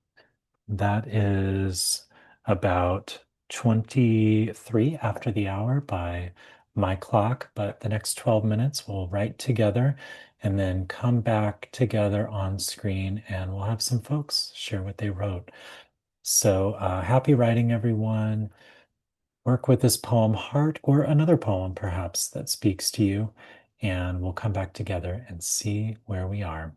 S2: that is about 23 after the hour by my clock, but the next 12 minutes we'll write together and then come back together on screen and we'll have some folks share what they wrote. So happy writing, everyone. Work with this poem, Heart, or another poem perhaps that speaks to you, and we'll come back together and see where we are.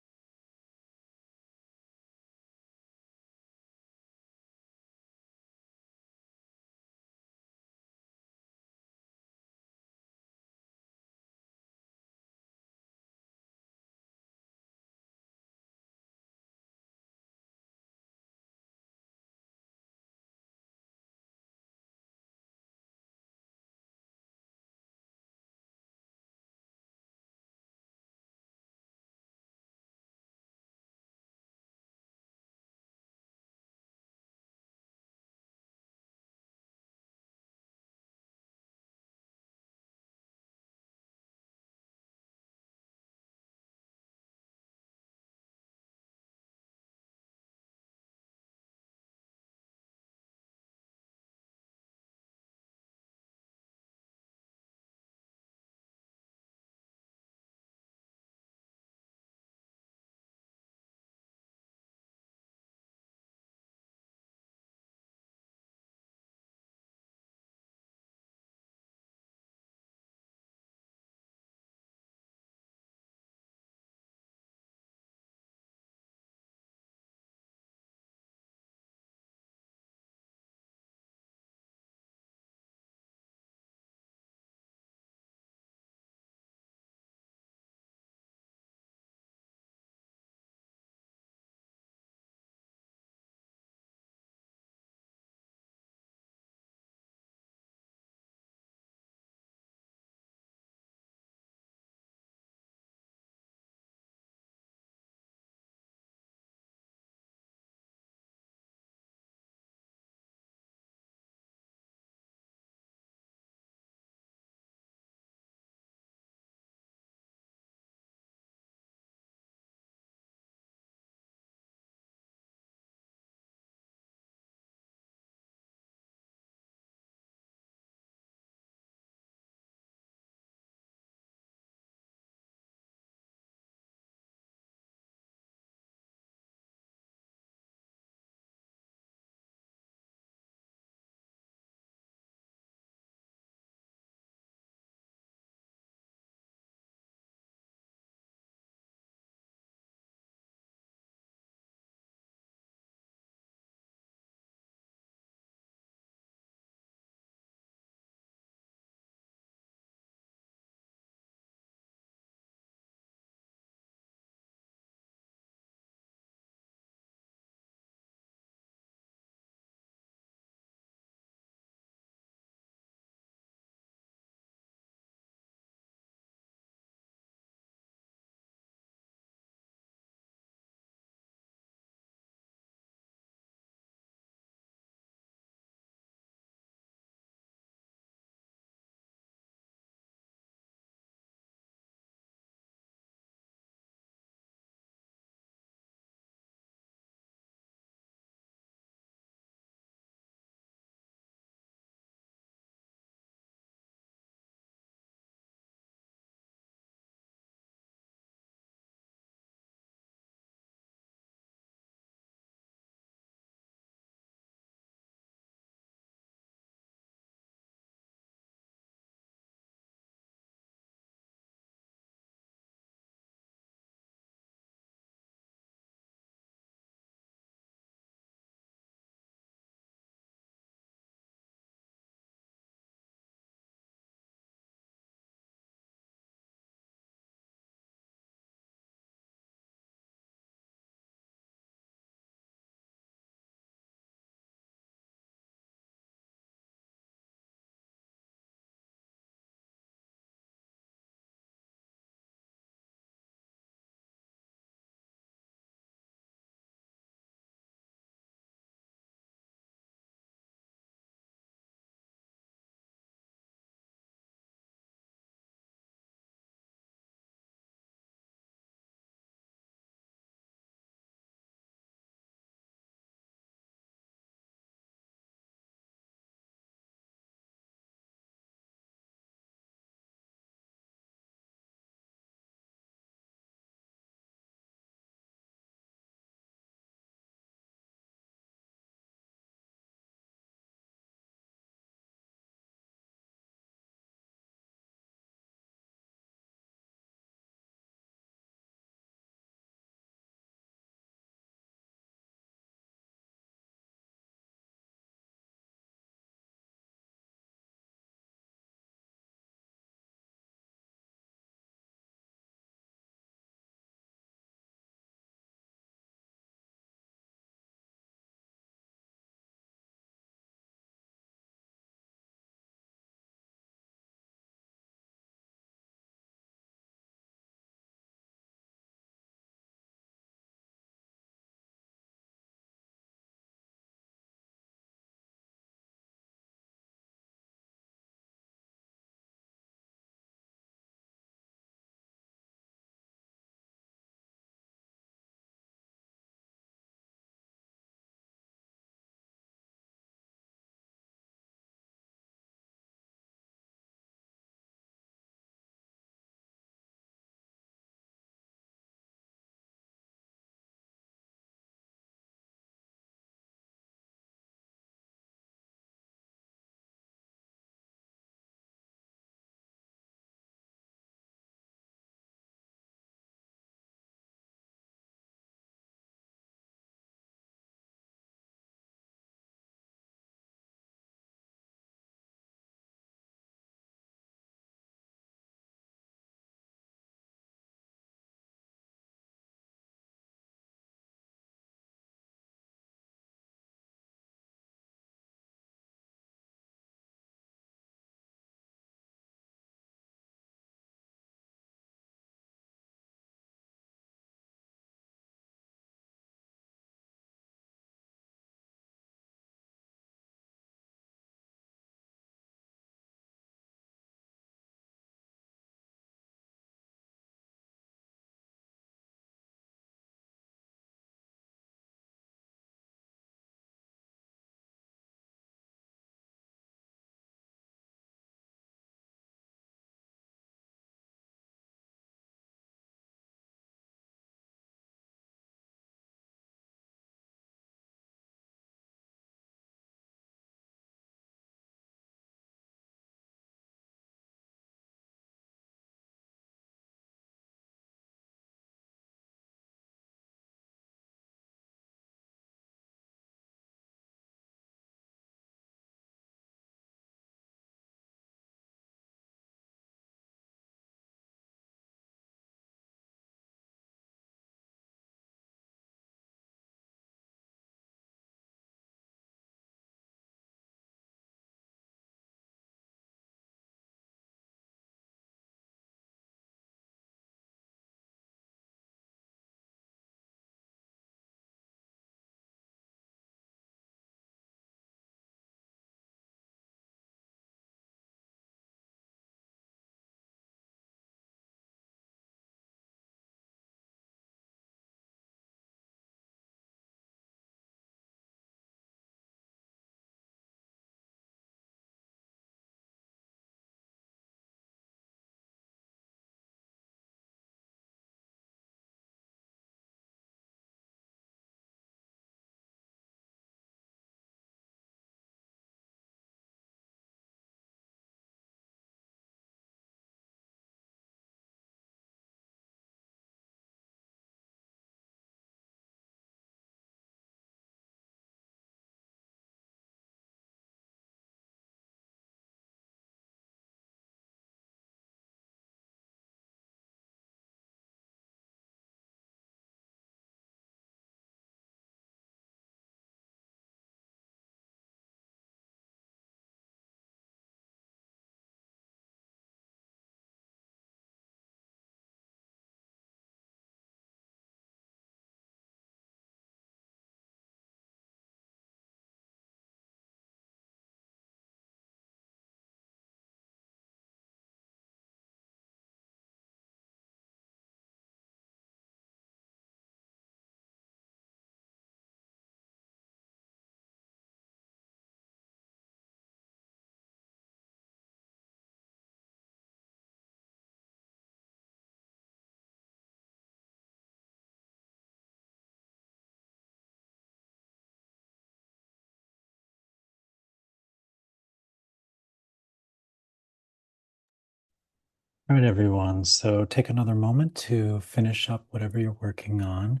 S2: All right, everyone. So take another moment to finish up whatever you're working on,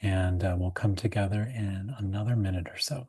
S2: and we'll come together in another minute or so.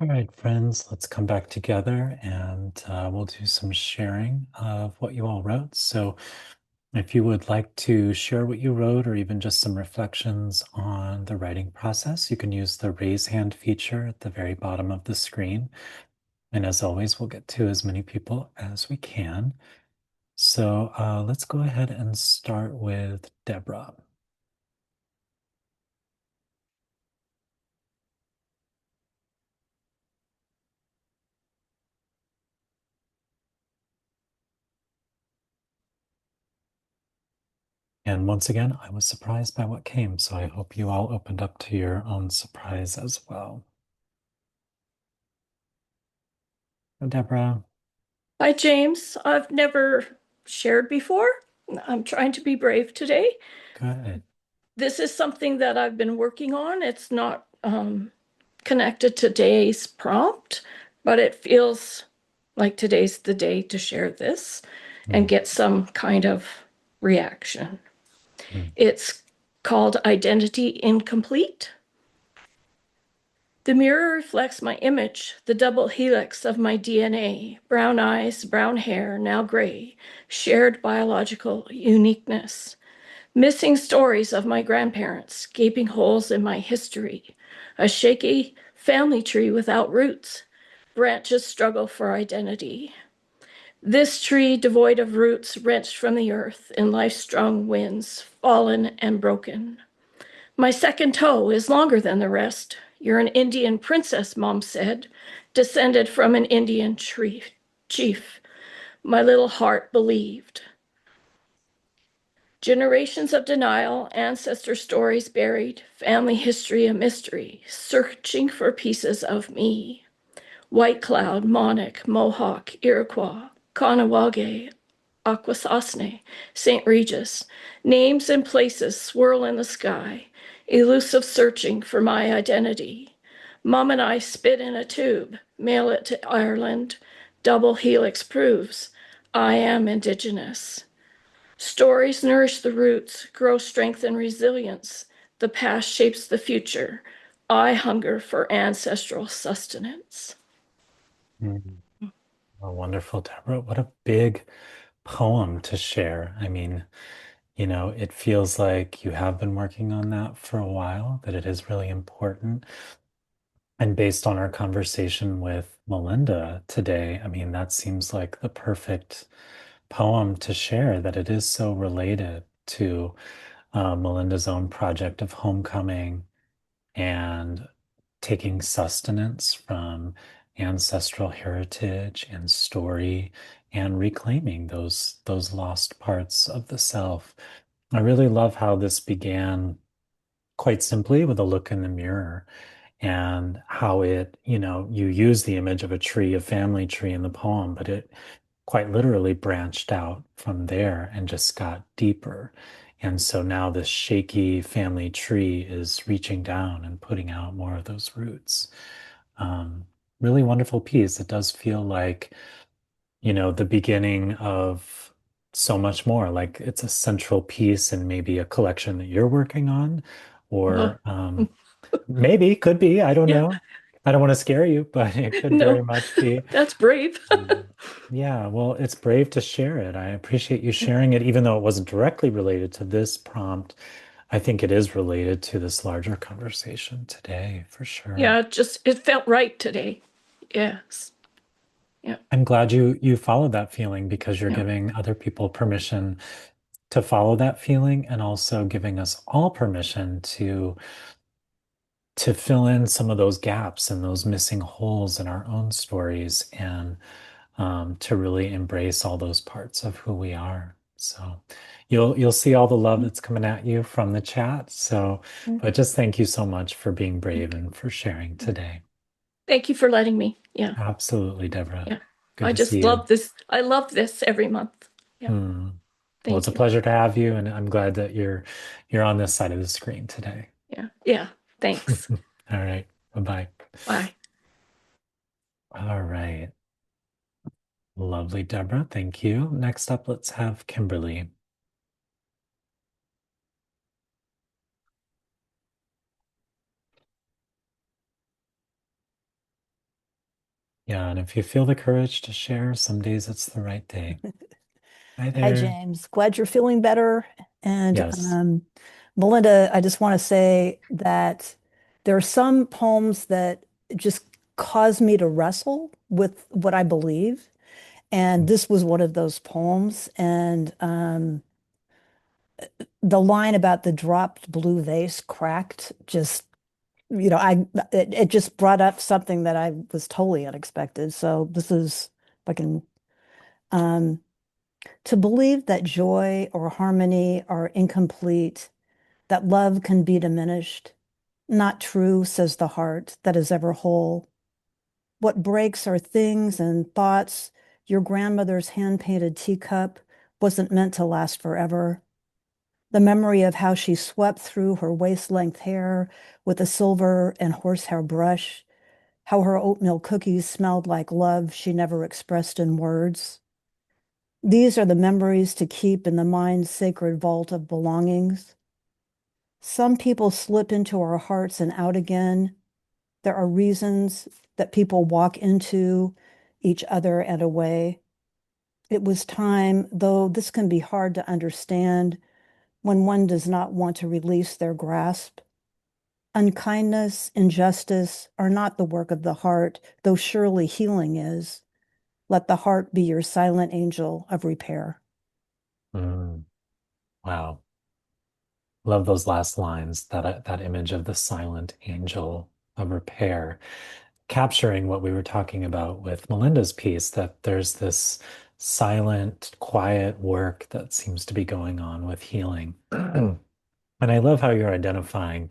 S2: All right, friends, let's come back together and we'll do some sharing of what you all wrote. So if you would like to share what you wrote or even just some reflections on the writing process, you can use the raise hand feature at the very bottom of the screen. And as always, we'll get to as many people as we can. So let's go ahead and start with Deborah. And once again, I was surprised by what came, so I hope you all opened up to your own surprise as well. Deborah,
S4: Hi, James. I've never shared before. I'm trying to be brave today.
S2: good.
S4: This is something that I've been working on. It's not connected to today's prompt, but it feels like today's the day to share this and
S2: Mm,
S4: get some kind of reaction.
S2: mm,
S4: It's called Identity Incomplete. The mirror reflects my image, the double helix of my DNA, brown eyes, brown hair, now gray, shared biological uniqueness. Missing stories of my grandparents, gaping holes in my history, a shaky family tree without roots, branches struggle for identity. This tree devoid of roots, wrenched from the earth in life's strong winds, fallen and broken. My second toe is longer than the rest. You're an Indian princess, Mom said, descended from an Indian chief. My little heart believed. Generations of denial, ancestor stories buried, family history a mystery, searching for pieces of me. White Cloud, Monoc, Mohawk, Iroquois, Kahnawake, Akwesasne, St. Regis. Names and places swirl in the sky, elusive searching for my identity. Mom and I spit in a tube, mail it to Ireland. Double helix proves I am Indigenous. Stories nourish the roots, grow strength and resilience. The past shapes the future. I hunger for ancestral sustenance.
S2: mm. Oh, wonderful, Deborah. What a big poem to share. I mean, it feels like you have been working on that for a while, that it is really important. And based on our conversation with Melinda today, I mean, that seems like the perfect poem to share, that it is so related to Melinda's own project of homecoming and taking sustenance from ancestral heritage and story and reclaiming those lost parts of the self. I really love how this began quite simply with a look in the mirror and how you use the image of a tree, a family tree in the poem, but it quite literally branched out from there and just got deeper. And so now this shaky family tree is reaching down and putting out more of those roots. Um, Really wonderful piece. It does feel like, the beginning of so much more, like it's a central piece and maybe a collection that you're working on,
S4: Uh,
S2: or maybe, could be, I don't
S4: yeah,
S2: know. I don't want to scare you, but it could very
S4: no,
S2: much be.
S4: that's brave.
S2: Yeah, well, it's brave to share it. I appreciate you sharing it, even though it wasn't directly related to this prompt. I think it is related to this larger conversation today, for sure.
S4: Yeah, it felt right today. Yes. Yeah.
S2: I'm glad you followed that feeling because you're
S4: Yeah.
S2: giving other people permission to follow that feeling and also giving us all permission to fill in some of those gaps and those missing holes in our own stories and to really embrace all those parts of who we are. So you'll see all the love that's coming at you from the chat. So, but just thank you so much for being brave and for sharing today.
S4: Thank you for letting me. Yeah.
S2: Absolutely, Deborah.
S4: Yeah.
S2: Good
S4: I
S2: to see
S4: just
S2: you.
S4: love this. I love this every month. Yeah.
S2: Well,
S4: Thank
S2: it's a
S4: you.
S2: pleasure to have you, and I'm glad that you're on this side of the screen today.
S4: Yeah. Yeah. Thanks.
S2: All right. Bye-bye.
S4: Bye.
S2: All right. Lovely, Deborah. Thank you. Next up, let's have Kimberly. Yeah, and if you feel the courage to share, some days it's the right day. Hi
S5: Hi,
S2: there.
S5: James. Glad you're feeling better. And
S2: Yes.
S5: Melinda, I just want to say that there are some poems that just cause me to wrestle with what I believe. And this was one of those poems. And the line about the dropped blue vase cracked just, it just brought up something that I was totally unexpected. So this is, if I can, um, to believe that joy or harmony are incomplete, that love can be diminished, not true, says the heart that is ever whole. What breaks are things and thoughts. Your grandmother's hand-painted teacup wasn't meant to last forever. The memory of how she swept through her waist-length hair with a silver and horsehair brush, how her oatmeal cookies smelled like love she never expressed in words. These are the memories to keep in the mind's sacred vault of belongings. Some people slip into our hearts and out again. There are reasons that people walk into each other and away. It was time, though this can be hard to understand when one does not want to release their grasp. Unkindness, injustice are not the work of the heart, though surely healing is. Let the heart be your silent angel of repair.
S2: Wow. Love those last lines, that image of the silent angel of repair, capturing what we were talking about with Melinda's piece, that there's this silent, quiet work that seems to be going on with healing. And I love how you're identifying,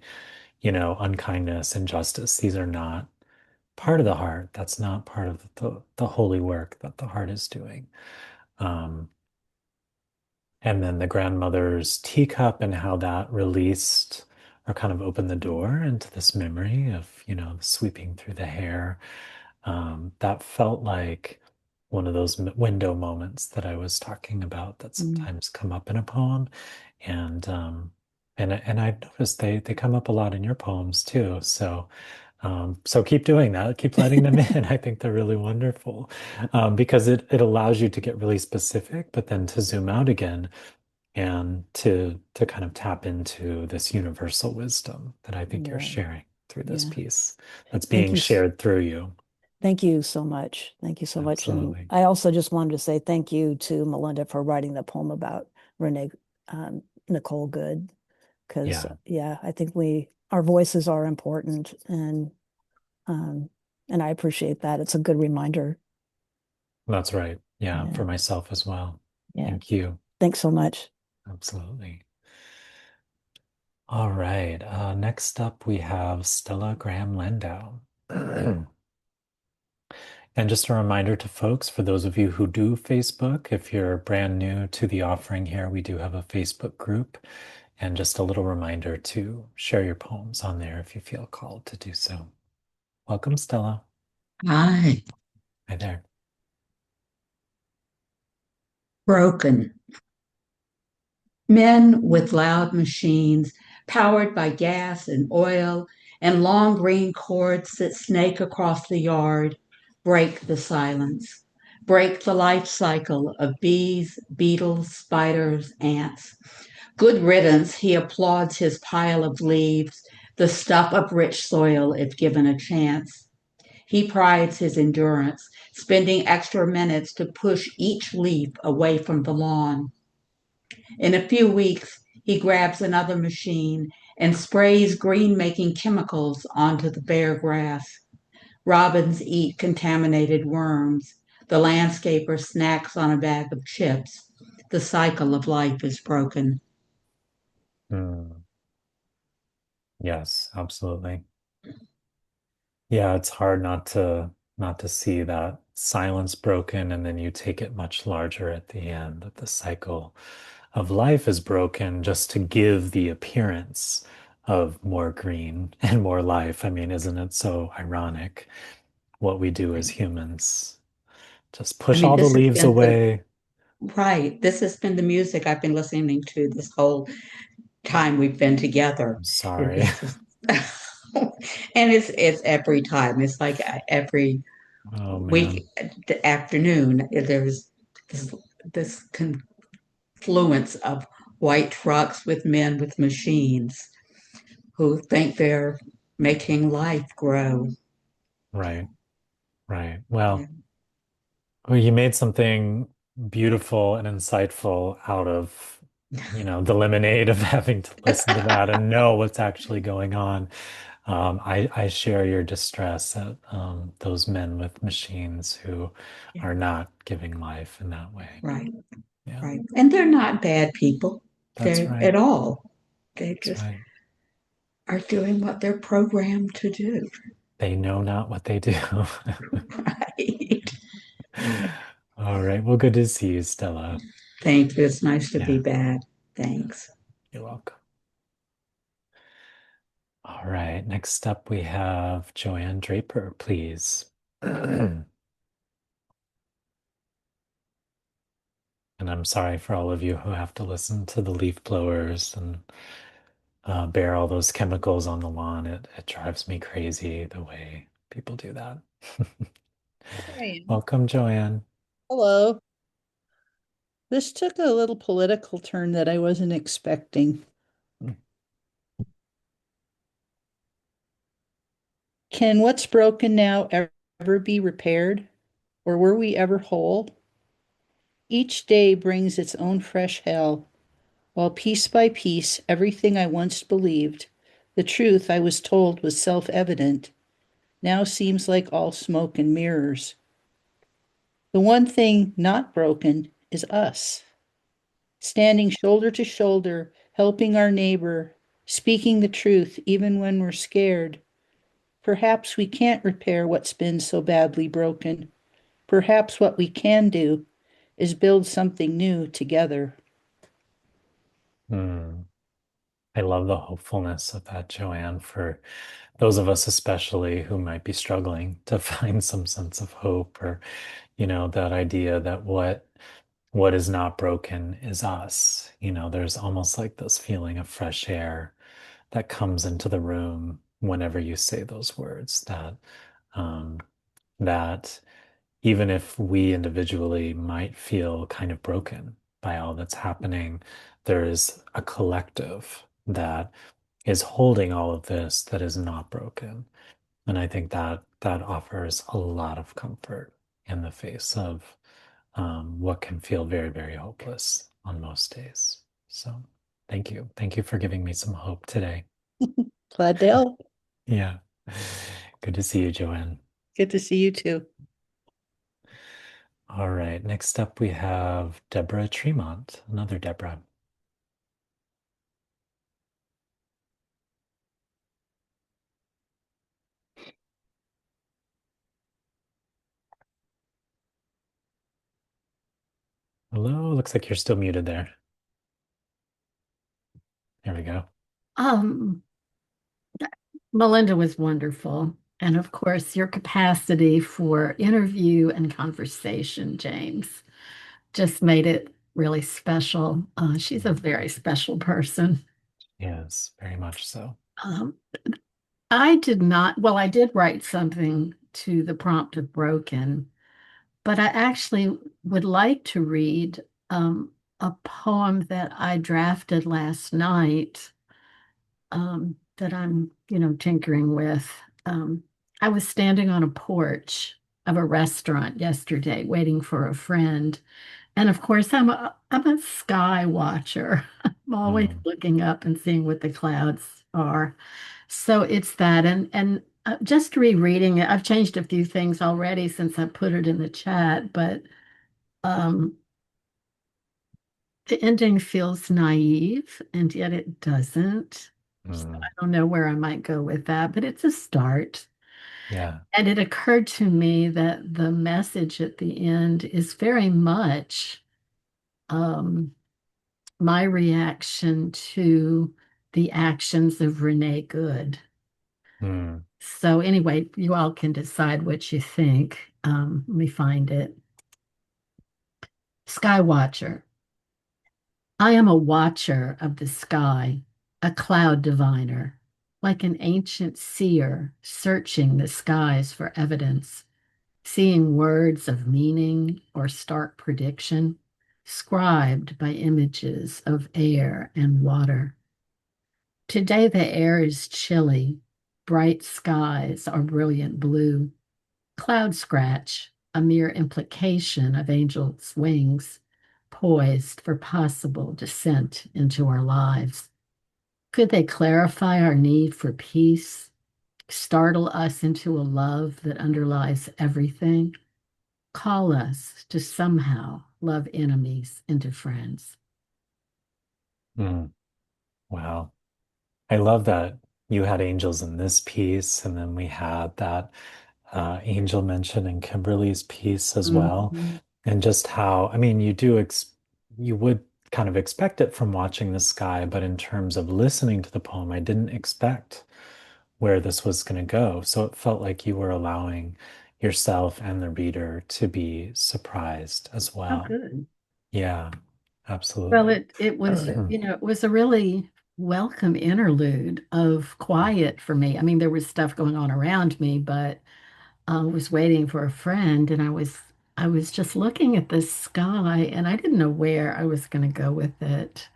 S2: unkindness, injustice. These are not part of the heart. That's not part of the holy work that the heart is doing. And then the grandmother's teacup and how that released or kind of opened the door into this memory of, sweeping through the hair. That felt like one of those window moments that I was talking about that sometimes come up in a poem. And I've noticed they come up a lot in your poems too. So keep doing that. Keep letting them in. I think they're really wonderful because it allows you to get really specific, but then to zoom out again and to kind of tap into this universal wisdom that I think you're sharing through this piece that's being shared through you.
S5: Thank you so much. Thank you so much. And
S2: Absolutely.
S5: I also just wanted to say thank you to Melinda for writing the poem about Renee Nicole Good. Because I think our voices are important, and I appreciate that. It's a good reminder.
S2: That's right. Yeah, for myself as well.
S5: Yeah.
S2: Thank you.
S5: Thanks so much.
S2: Absolutely. All right. Next up, we have Stella Graham Landau. And just a reminder to folks, for those of you who do Facebook, if you're brand new to the offering here, we do have a Facebook group. And just a little reminder to share your poems on there if you feel called to do so. Welcome, Stella.
S6: Hi.
S2: Hi there.
S6: Broken. Men with loud machines powered by gas and oil and long green cords that snake across the yard break the silence, break the life cycle of bees, beetles, spiders, ants. Good riddance, he applauds his pile of leaves, the stuff of rich soil if given a chance. He prides his endurance, spending extra minutes to push each leaf away from the lawn. In a few weeks, he grabs another machine and sprays green making chemicals onto the bare grass. Robins eat contaminated worms. The landscaper snacks on a bag of chips. The cycle of life is broken.
S2: Mm, yes, absolutely. Yeah, it's hard not to see that silence broken, and then you take it much larger at the end, that the cycle of life is broken just to give the appearance of more green and more life. I mean, isn't it so ironic what we do as
S6: Right.
S2: humans? Just
S6: I
S2: push
S6: mean,
S2: all the
S6: this has
S2: leaves
S6: been the
S2: away.
S6: right. This has been the music I've been listening to this whole time we've been together.
S2: I'm sorry.
S6: It's just, and it's every time. It's like every
S2: Oh man.
S6: week afternoon. There's this, this confluence of white trucks with men with machines who think they're making life grow.
S2: Right, right.
S6: Yeah.
S2: Well, you made something beautiful and insightful out of, the lemonade of having to listen to that and know what's actually going on. I share your distress at those men with machines who
S6: Yeah.
S2: are not giving life in that way.
S6: Right,
S2: Yeah,
S6: right. And they're not bad people.
S2: that's
S6: They
S2: right.
S6: at all. They
S2: That's
S6: just
S2: right.
S6: are doing what they're programmed to do.
S2: They know not what they do.
S6: Right.
S2: All right. Well, good to see you, Stella.
S6: Thank you. It's nice to be
S2: Yeah,
S6: back.
S2: yeah.
S6: Thanks.
S2: You're welcome. All right. Next up, we have Joanne Draper, please. And I'm sorry for all of you who have to listen to the leaf blowers and bear all those chemicals on the lawn. It drives me crazy the way people do that.
S7: Here I am.
S2: Welcome, Joanne.
S7: Hello. This took a little political turn that I wasn't expecting. Can what's broken now ever be repaired? Or were we ever whole? Each day brings its own fresh hell, while piece by piece, everything I once believed, the truth I was told was self-evident, now seems like all smoke and mirrors. The one thing not broken is us, standing shoulder to shoulder, helping our neighbor, speaking the truth even when we're scared. Perhaps we can't repair what's been so badly broken. Perhaps what we can do is build something new together.
S2: Hmm. I love the hopefulness of that, Joanne, for those of us especially who might be struggling to find some sense of hope, or, that idea that what is not broken is us. There's almost like this feeling of fresh air that comes into the room whenever you say those words, um, that even if we individually might feel kind of broken by all that's happening, there is a collective that is holding all of this that is not broken. And I think that offers a lot of comfort in the face of what can feel very, very hopeless on most days. So thank you. Thank you for giving me some hope today.
S7: Glad to help.
S2: Yeah. Good to see you, Joanne.
S7: Good to see you too.
S2: All right. Next up, we have Deborah Tremont, another Deborah. Hello. Looks like you're still muted there. There we go.
S8: Um, Melinda was wonderful. And of course, your capacity for interview and conversation, James, just made it really special. She's a very special person.
S2: Yes, very much so.
S8: Um, I did not, well, I did write something to the prompt of Broken, but I actually would like to read a poem that I drafted last night that I'm, tinkering with. Um, I was standing on a porch of a restaurant yesterday waiting for a friend. And of course, I'm a sky watcher. I'm always
S2: Mm,
S8: looking up and seeing what the clouds are. So it's that. And just rereading it, I've changed a few things already since I put it in the chat, but um, the ending feels naive, and yet it doesn't. So I
S2: mm,
S8: don't know where I might go with that, but it's a start.
S2: yeah.
S8: And it occurred to me that the message at the end is very much um, my reaction to the actions of Renee Good.
S2: Mm,
S8: So, anyway, you all can decide what you think. Let me find it. Skywatcher. I am a watcher of the sky, a cloud diviner, like an ancient seer searching the skies for evidence, seeing words of meaning or stark prediction, scribed by images of air and water. Today the air is chilly, bright skies are brilliant blue, cloud scratch, a mere implication of angels' wings, poised for possible descent into our lives. Could they clarify our need for peace, startle us into a love that underlies everything? Call us to somehow love enemies into friends.
S2: mm. Wow. I love that you had angels in this piece, and then we had that angel mentioned in Kimberly's piece as well.
S8: Mhm.
S2: And just how, I mean, you would kind of expect it from watching the sky, but in terms of listening to the poem, I didn't expect where this was going to go. So it felt like you were allowing yourself and the reader to be surprised as
S8: Oh,
S2: well.
S8: good.
S2: Yeah,
S8: Well,
S2: absolutely.
S8: it was, it was a really welcome interlude of quiet for me. I mean, there was stuff going on around me, but I was waiting for a friend and I was just looking at the sky and I didn't know where I was going to go with it.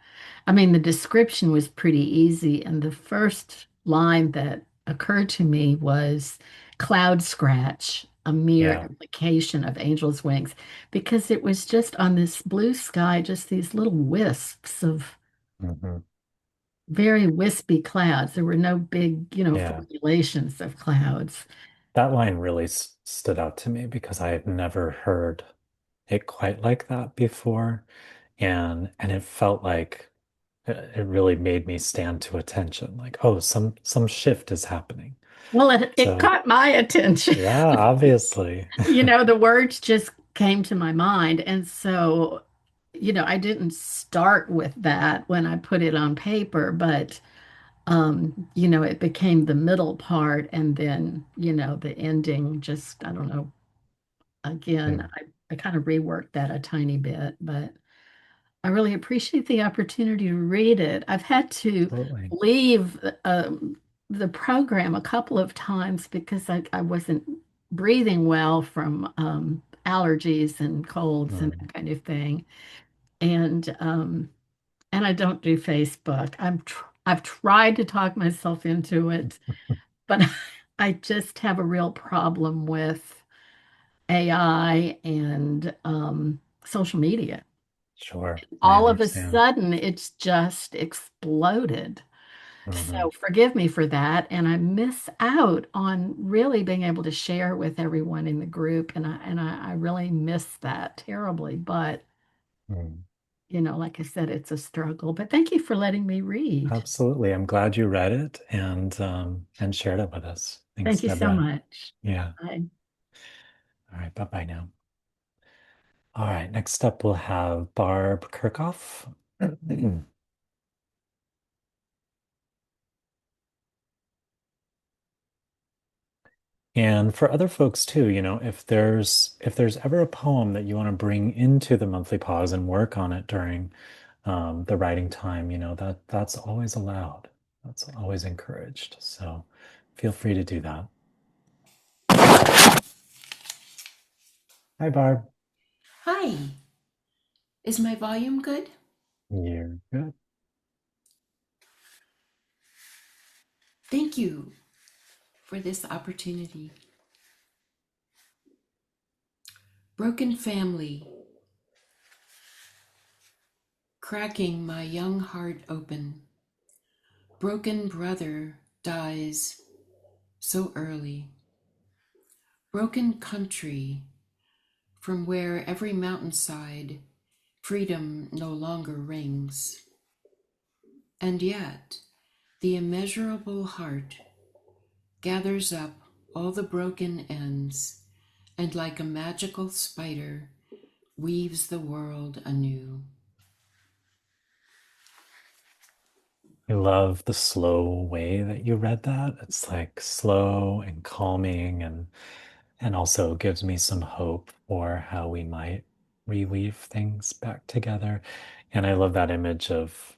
S8: I mean, the description was pretty easy, and the first line that occurred to me was cloud scratch, a mere
S2: Yeah.
S8: implication of angel's wings, because it was just on this blue sky, just these little wisps of
S2: Hmm.
S8: very wispy clouds. There were no big,
S2: Yeah.
S8: formulations of clouds.
S2: That line really stood out to me because I had never heard it quite like that before. And it felt like it really made me stand to attention. Like, oh, some shift is happening.
S8: Well, it
S2: So
S8: caught my attention.
S2: yeah, obviously.
S8: The words just came to my mind. And so, I didn't start with that when I put it on paper, but, it became the middle part. And then, the ending just, I don't know, again,
S2: Mm,
S8: I kind of reworked that a tiny bit, but I really appreciate the opportunity to read it. I've had to
S2: absolutely.
S8: leave the program a couple of times because I wasn't breathing well from allergies and colds and
S2: Mm.
S8: that kind of thing. And I don't do Facebook. I've tried to talk myself into it, but I just have a real problem with AI and social media.
S2: Sure. I
S8: All of a
S2: understand.
S8: sudden it's just exploded.
S2: Hmm.
S8: So forgive me for that. And I miss out on really being able to share with everyone in the group. And I really miss that terribly. But,
S2: Mm.
S8: like I said, it's a struggle. But thank you for letting me read.
S2: Absolutely. I'm glad you read it and shared it with us. Thanks,
S8: Thank you so
S2: Deborah.
S8: much.
S2: Yeah.
S8: Bye.
S2: All right. Bye-bye now. All right. Next up, we'll have Barb Kirkhoff. And for other folks too, if there's ever a poem that you want to bring into the monthly pause and work on it during the writing time, that's always allowed. That's always encouraged. So feel free to do that. Hi, Barb.
S9: Hi, is my volume good?
S2: You're good.
S9: Thank you. for this opportunity. Broken family, cracking my young heart open. Broken brother dies so early. Broken country, from where every mountainside freedom no longer rings. And yet, the immeasurable heart gathers up all the broken ends and like a magical spider weaves the world anew.
S2: I love the slow way that you read that. It's like slow and calming and also gives me some hope for how we might reweave things back together. And I love that image of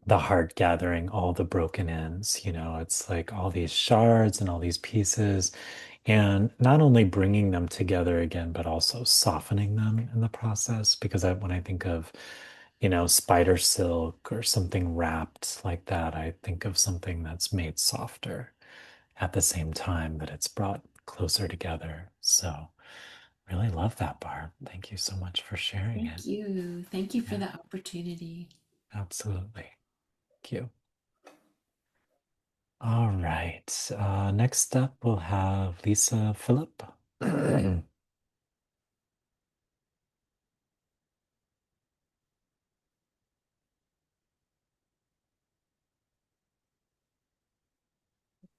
S2: the heart gathering all the broken ends. It's like all these shards and all these pieces, and not only bringing them together again, but also softening them in the process. Because when I think of, spider silk or something wrapped like that, I think of something that's made softer at the same time that it's brought closer together. So really love that, Barb. Thank you so much for sharing it.
S9: Thank you. Thank you for
S2: Yeah,
S9: the opportunity.
S2: absolutely. Thank you. All right. Next up, we'll have Lisa Phillip.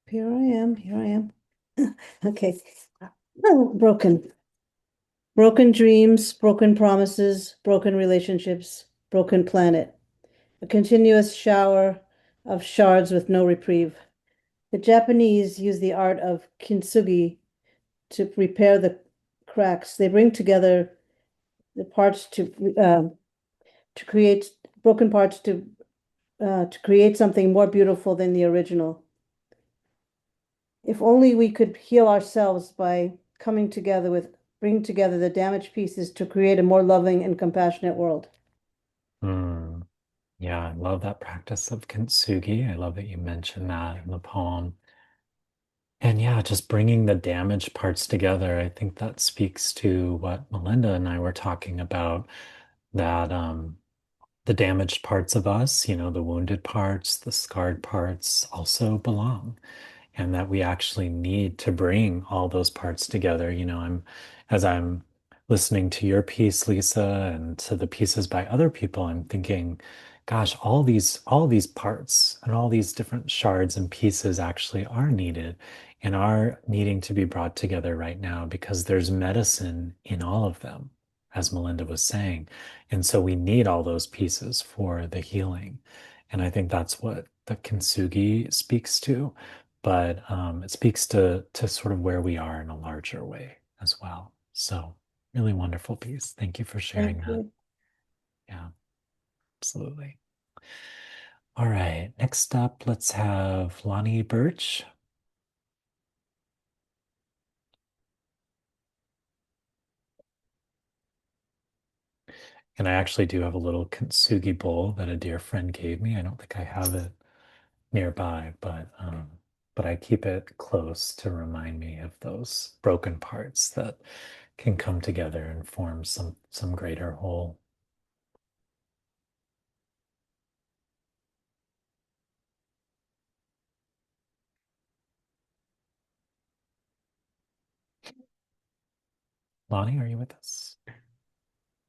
S5: Here I am. Here I am. Okay. Oh, broken. Broken dreams, broken promises, broken relationships, broken planet. A continuous shower of shards with no reprieve. The Japanese use the art of kintsugi to repair the cracks. They bring together the parts to create broken parts to create something more beautiful than the original. If only we could heal ourselves by bringing together the damaged pieces to create a more loving and compassionate world.
S2: Hmm. Yeah, I love that practice of kintsugi. I love that you mentioned that in the poem. And yeah, just bringing the damaged parts together, I think that speaks to what Melinda and I were talking about, that the damaged parts of us, the wounded parts, the scarred parts also belong, and that we actually need to bring all those parts together. As I'm listening to your piece, Lisa, and to the pieces by other people, I'm thinking, gosh, all these parts and all these different shards and pieces actually are needed and are needing to be brought together right now, because there's medicine in all of them, as Melinda was saying. And so we need all those pieces for the healing. And I think that's what the kintsugi speaks to, but it speaks to sort of where we are in a larger way as well. So really wonderful piece. Thank you for sharing
S5: Thank
S2: that.
S5: you.
S2: Yeah, absolutely. All right, next up, let's have Lonnie Birch. And I actually do have a little kintsugi bowl that a dear friend gave me. I don't think I have it nearby, but I keep it close to remind me of those broken parts that can come together and form some greater whole. Lonnie, are you with us?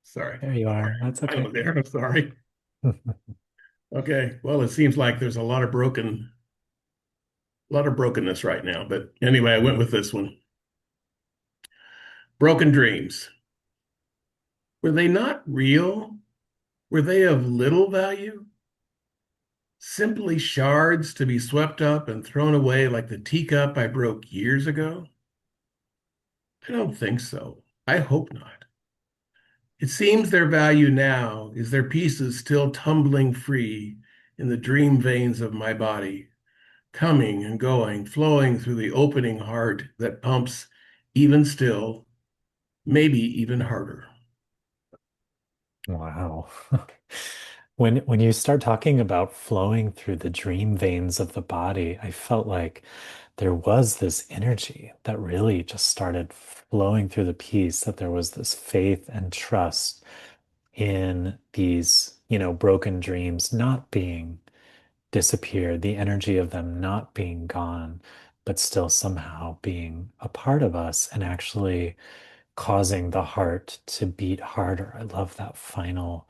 S10: Sorry.
S2: There you are. That's
S10: I
S2: okay.
S10: was there. I'm sorry. Okay. Well, it seems like there's a lot of brokenness right now. But anyway, I went with this one. Broken dreams. Were they not real? Were they of little value? Simply shards to be swept up and thrown away like the teacup I broke years ago? I don't think so. I hope not. It seems their value now is their pieces still tumbling free in the dream veins of my body, coming and going, flowing through the opening heart that pumps even still, maybe even harder.
S2: Wow. When you start talking about flowing through the dream veins of the body, I felt like there was this energy that really just started flowing through the piece, that there was this faith and trust in these, broken dreams not being disappeared, the energy of them not being gone, but still somehow being a part of us and actually causing the heart to beat harder. I love that final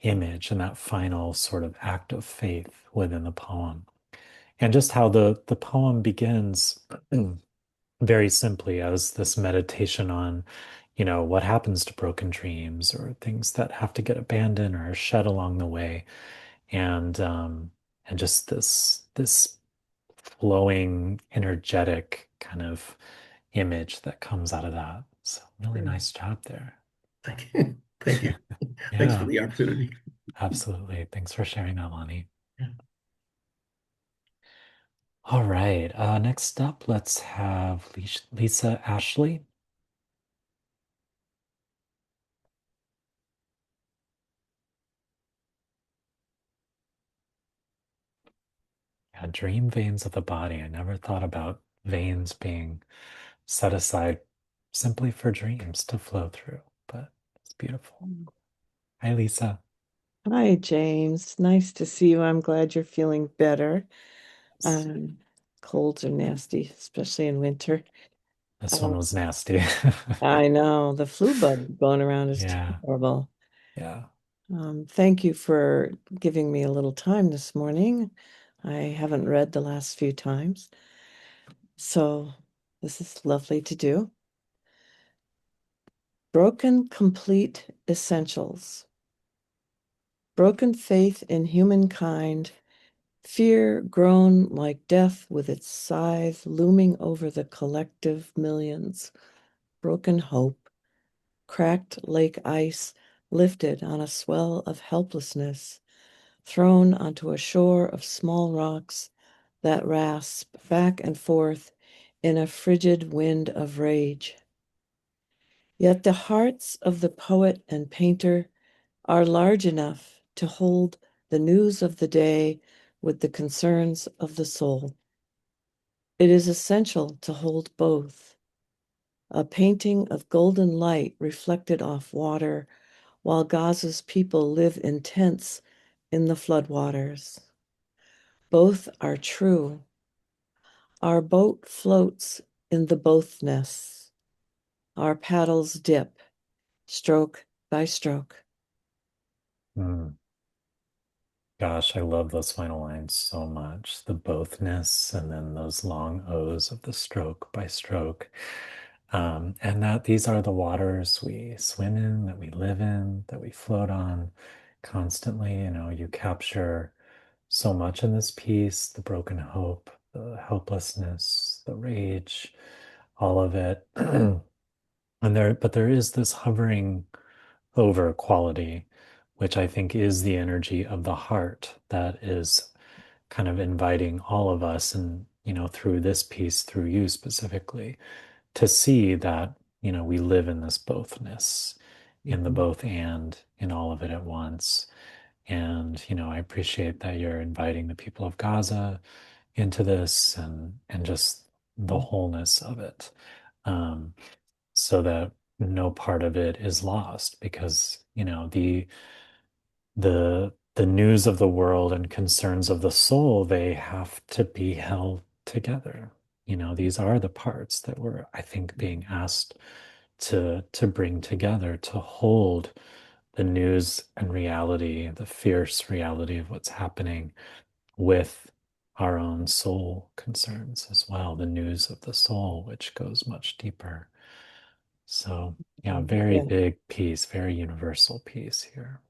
S2: image and that final sort of act of faith within the poem. And just how the poem begins very simply as this meditation on, what happens to broken dreams or things that have to get abandoned or shed along the way. And just this flowing, energetic kind of image that comes out of that. So really nice job there.
S10: Thank you. Thank you. Thanks for
S2: Yeah,
S10: the opportunity.
S2: absolutely. Thanks for sharing that, Lonnie.
S10: Yeah.
S2: All right. Next up, let's have Lisa Ashley. Yeah, dream veins of the body. I never thought about veins being set aside simply for dreams to flow through, but it's beautiful. Hi, Lisa.
S11: Hi, James. Nice to see you. I'm glad you're feeling better. Um, Colds are nasty, especially in winter.
S2: This one
S11: Um,
S2: was nasty.
S11: I know the flu bug going around is
S2: Yeah,
S11: terrible.
S2: yeah.
S11: Thank you for giving me a little time this morning. I haven't read the last few times, so this is lovely to do. Broken complete essentials. Broken faith in humankind. Fear grown like death with its scythe looming over the collective millions. Broken hope, cracked lake ice lifted on a swell of helplessness, thrown onto a shore of small rocks that rasp back and forth in a frigid wind of rage. Yet the hearts of the poet and painter are large enough to hold the news of the day with the concerns of the soul. It is essential to hold both. A painting of golden light reflected off water while Gaza's people live in tents in the floodwaters. Both are true. Our boat floats in the bothness. Our paddles dip, stroke by stroke.
S2: Mm. Gosh, I love those final lines so much. The bothness and then those long O's of the stroke by stroke. And that these are the waters we swim in, that we live in, that we float on constantly. You capture so much in this piece, the broken hope, the helplessness, the rage, all of it. But there is this hovering over quality, which I think is the energy of the heart that is kind of inviting all of us, and through this piece, through you specifically, to see that we live in this bothness, in the
S11: Mhm.
S2: both and in all of it at once. And I appreciate that you're inviting the people of Gaza into this, and just the wholeness of it, um, so that no part of it is lost, because the news of the world and concerns of the soul, they have to be held together. These are the parts that we're, I think, being asked to bring together, to hold the news and reality, the fierce reality of what's happening, with our own soul concerns as well, the news of the soul, which goes much deeper. So, yeah, very
S11: Yeah,
S2: big piece, very universal piece here.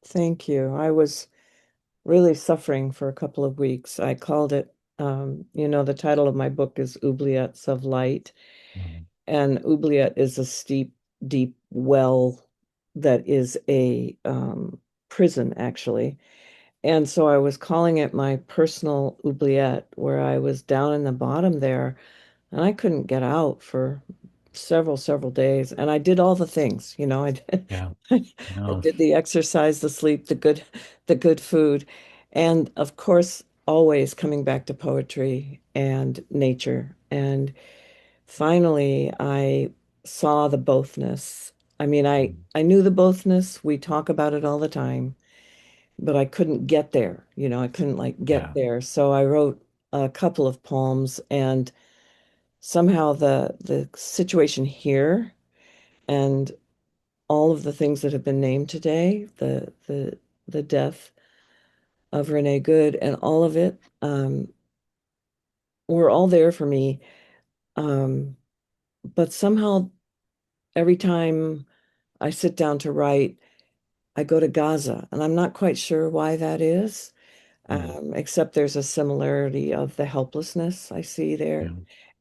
S11: thank you. I was really suffering for a couple of weeks. I called it, the title of my book is Oubliettes of Light.
S2: Mm.
S11: And oubliette is a steep, deep well that is a prison, actually. And so I was calling it my personal oubliette, where I was down in the bottom there and I couldn't get out for several days, and I did all the things, I did,
S2: Yeah.
S11: I
S2: No.
S11: did the exercise, the sleep, the good food, and of course, always coming back to poetry and nature. And finally, I saw the bothness. I mean, I knew the bothness. We talk about it all the time, but I couldn't get there. I couldn't like get
S2: Yeah.
S11: there. So I wrote a couple of poems, and somehow the situation here and all of the things that have been named today, the death of Renee Good and all of it, were all there for me. Um, but somehow every time I sit down to write, I go to Gaza, and I'm not quite sure why that is,
S2: Mm.
S11: except there's a similarity of the helplessness I see
S2: Yeah.
S11: there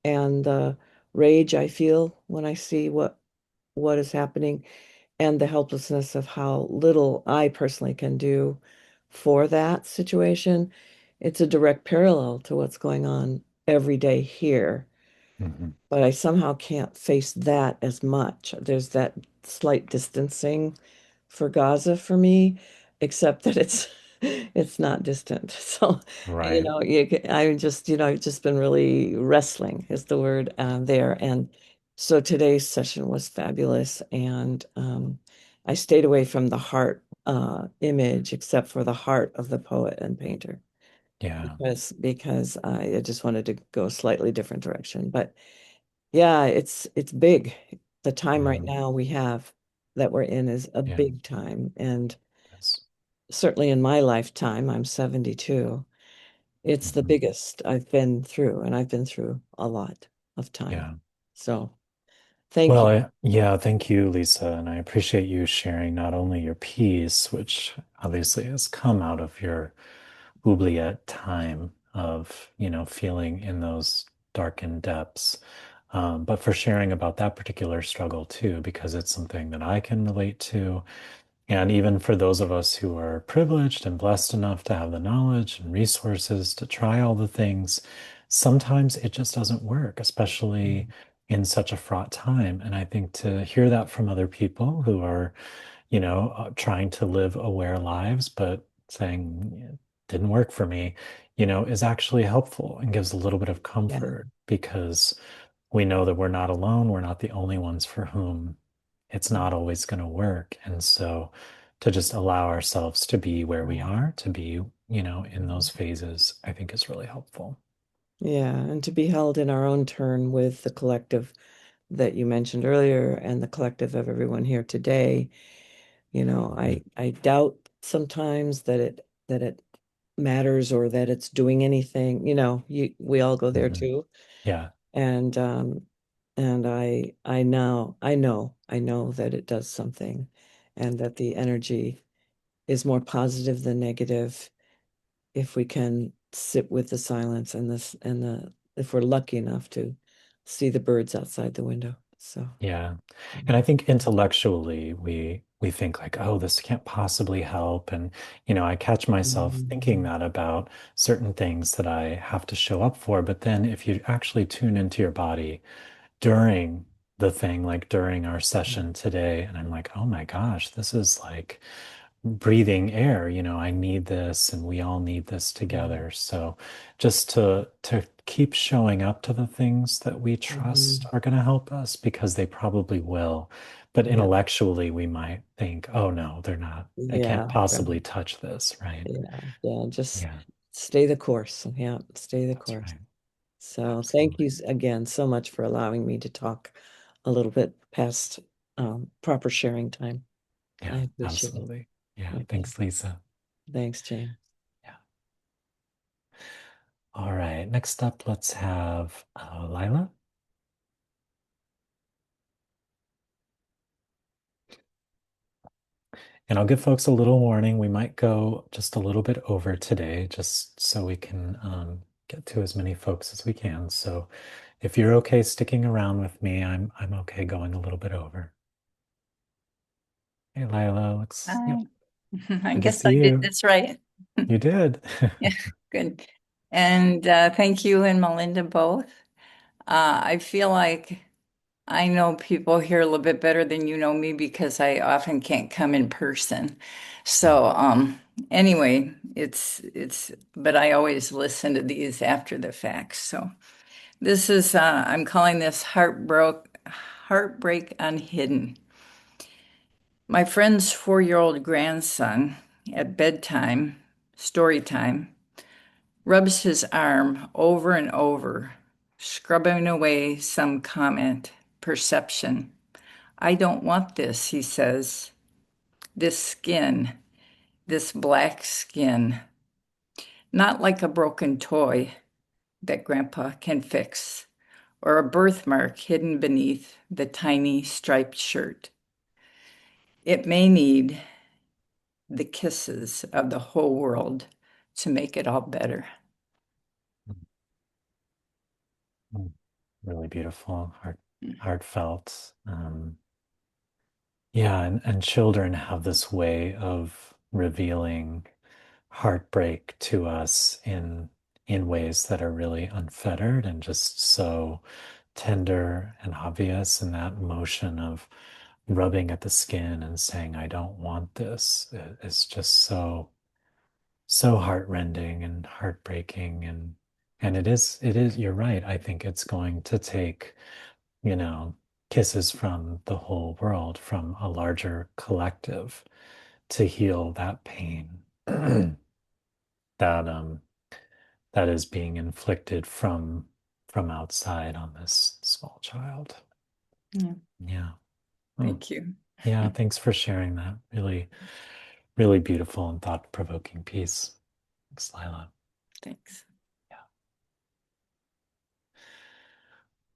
S11: and the rage I feel when I see what is happening and the helplessness of how little I personally can do for that situation. It's a direct parallel to what's going on every day here,
S2: Hmm.
S11: but I somehow can't face that as much. There's that slight distancing for Gaza for me, except that it's not distant. So,
S2: Right.
S11: I just, I've just been really wrestling is the word there. And so today's session was fabulous. And I stayed away from the heart image, except for the heart of the poet and painter,
S2: Yeah.
S11: because I just wanted to go a slightly different direction. But yeah, it's big. The time right
S2: Yeah.
S11: now we have that we're in is a
S2: Yeah.
S11: big time. And
S2: Yes.
S11: certainly in my lifetime, I'm 72. It's the
S2: Hmm.
S11: biggest I've been through, and I've been through a lot of time.
S2: Yeah.
S11: So thank
S2: Well,
S11: you.
S2: yeah, thank you, Lisa. And I appreciate you sharing not only your piece, which obviously has come out of your oubliette time of, feeling in those darkened depths, but for sharing about that particular struggle too, because it's something that I can relate to. And even for those of us who are privileged and blessed enough to have the knowledge and resources to try all the things, sometimes it just doesn't work, especially in such a fraught time. And I think to hear that from other people who are, trying to live aware lives, but saying it didn't work for me, is actually helpful and gives a little bit of
S11: Yeah,
S2: comfort because we know that we're not alone. We're not the only ones for whom it's not always going to work. And so to just allow ourselves to be where we are, to be, in those phases, I think is really helpful.
S11: yeah, and to be held in our own turn with the collective that you mentioned earlier and the collective of everyone here today.
S2: Mm.
S11: I doubt sometimes that it matters or that it's doing anything. We all go there
S2: Mhm.
S11: too.
S2: Yeah.
S11: And I know that it does something and that the energy is more positive than negative if we can sit with the silence and this and the if we're lucky enough to see the birds outside the window. So
S2: Yeah. And I think intellectually we think like, oh, this can't possibly help. And, I catch myself thinking
S11: Mhm.
S2: that about certain things that I have to show up for. But then if you actually tune into your body during the thing, like during our session today, and I'm like, oh my gosh, this is like breathing air, I need this and we all need this together. So just to keep showing up to the things that we trust
S11: Mhm.
S2: are going to help us because they probably will. But
S11: Yeah,
S2: intellectually we might think, oh no, they're not. They can't
S11: yeah,
S2: possibly
S11: right.
S2: touch this, right?
S11: Yeah, just
S2: Yeah,
S11: stay the course. Yeah, stay the
S2: that's
S11: course.
S2: right.
S11: So thank you
S2: Absolutely.
S11: again so much for allowing me to talk a little bit past proper sharing time. I
S2: Yeah,
S11: appreciate it.
S2: absolutely. Yeah,
S11: Okay.
S2: thanks, Lisa.
S11: Thanks, Jane.
S2: Yeah. All right. Next up, let's have Lila. And I'll give folks a little warning. We might go just a little bit over today, just so we can get to as many folks as we can. So if you're okay sticking around with me, I'm okay going a little bit over. Hey, Lila, looks, yep,
S12: Hi. I
S2: good to
S12: guess I
S2: see
S12: did
S2: you.
S12: this right.
S2: You did.
S12: Yeah, good. And thank you and Melinda both. I feel like I know people here a little bit better than you know me because I often can't come in person. So, anyway, but I always listen to these after the fact. So this is, I'm calling this Heartbreak Unhidden. My friend's 4-year-old grandson at bedtime, story time, rubs his arm over and over, scrubbing away some comment, perception. I don't want this, he says. This skin, this black skin. Not like a broken toy that Grandpa can fix, or a birthmark hidden beneath the tiny striped shirt. It may need the kisses of the whole world to make it all better.
S2: Really beautiful, heartfelt. Yeah, and children have this way of revealing heartbreak to us in ways that are really unfettered and just so tender and obvious. And that motion of rubbing at the skin and saying, I don't want this, is just so heartrending and heartbreaking. And it is, you're right. I think it's going to take, you know, kisses from the whole world, from a larger collective to heal that pain that that is being inflicted from outside on this small child.
S12: Yeah.
S2: Yeah.
S12: Thank you.
S2: Yeah, thanks for sharing that. Really, really beautiful and thought-provoking piece. Thanks, Lila.
S12: Thanks.
S2: Yeah.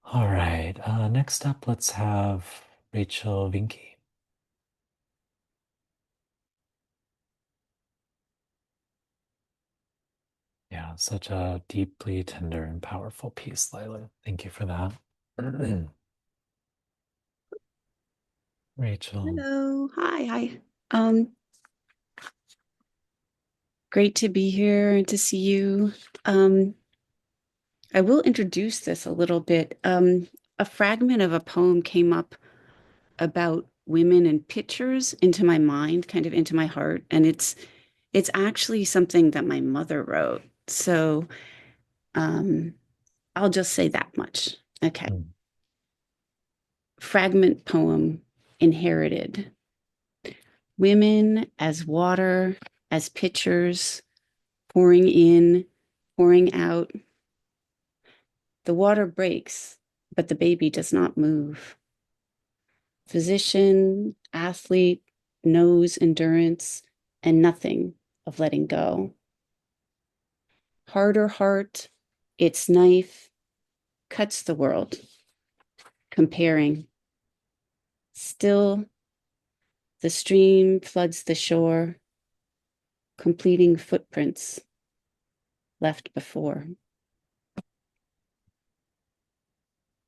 S2: All right. Next up, let's have Rachel Vinke. Yeah, such a deeply tender and powerful piece, Lila. Thank you for that. Rachel.
S13: Hello. Hi. Um, Great to be here and to see you. I will introduce this a little bit. A fragment of a poem came up about women and pictures into my mind, kind of into my heart, and it's actually something that my mother wrote. So, I'll just say that much. Okay. Fragment poem, Inherited. Women as water, as pitchers, pouring in, pouring out. The water breaks, but the baby does not move. Physician, athlete, knows endurance and nothing of letting go. Harder heart, its knife cuts the world, comparing. Still, the stream floods the shore, completing footprints left before.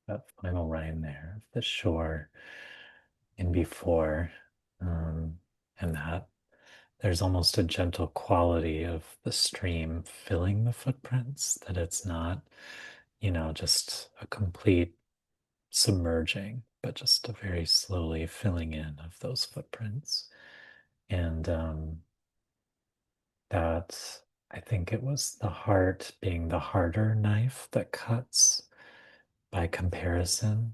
S2: That final rhyme there, the shore and before, and that there's almost a gentle quality of the stream filling the footprints, that it's not, just a complete submerging, but just a very slowly filling in of those footprints. And that I think it was the heart being the harder knife that cuts by comparison.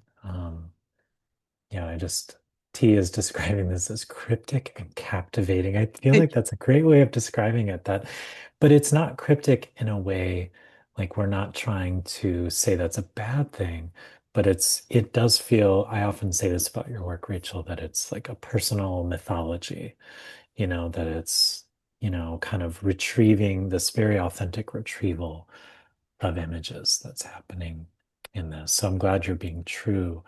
S2: I just, T is describing this as cryptic and captivating. I feel like that's a great way of describing it, but it's not cryptic in a way like we're not trying to say that's a bad thing, but it does feel, I often say this about your work, Rachel, that it's like a personal mythology, that it's, kind of retrieving this very authentic retrieval of images that's happening in this. So I'm glad you're being true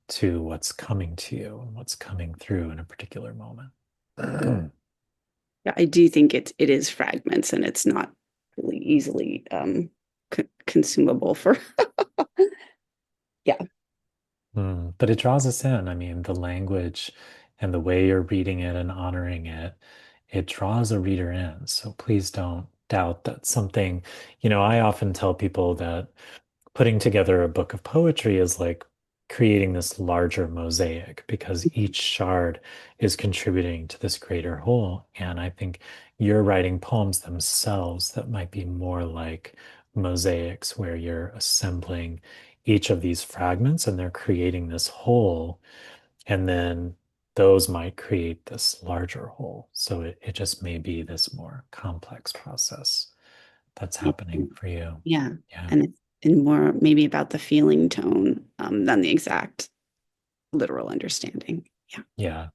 S2: to what's coming to you and what's coming through in a particular moment.
S13: Yeah, I do think it is fragments and it's not really easily consumable for yeah.
S2: But it draws us in. I mean, the language and the way you're reading it and honoring it, it draws a reader in. So please don't doubt that something, I often tell people that putting together a book of poetry is like creating this larger mosaic because each shard is contributing to this greater whole. And I think you're writing poems themselves that might be more like mosaics where you're assembling each of these fragments and they're creating this whole, and then those might create this larger whole. So it just may be this more complex process that's happening for you.
S13: Yeah.
S2: Yeah.
S13: And more maybe about the feeling tone than the exact literal understanding. Yeah.
S2: Yeah.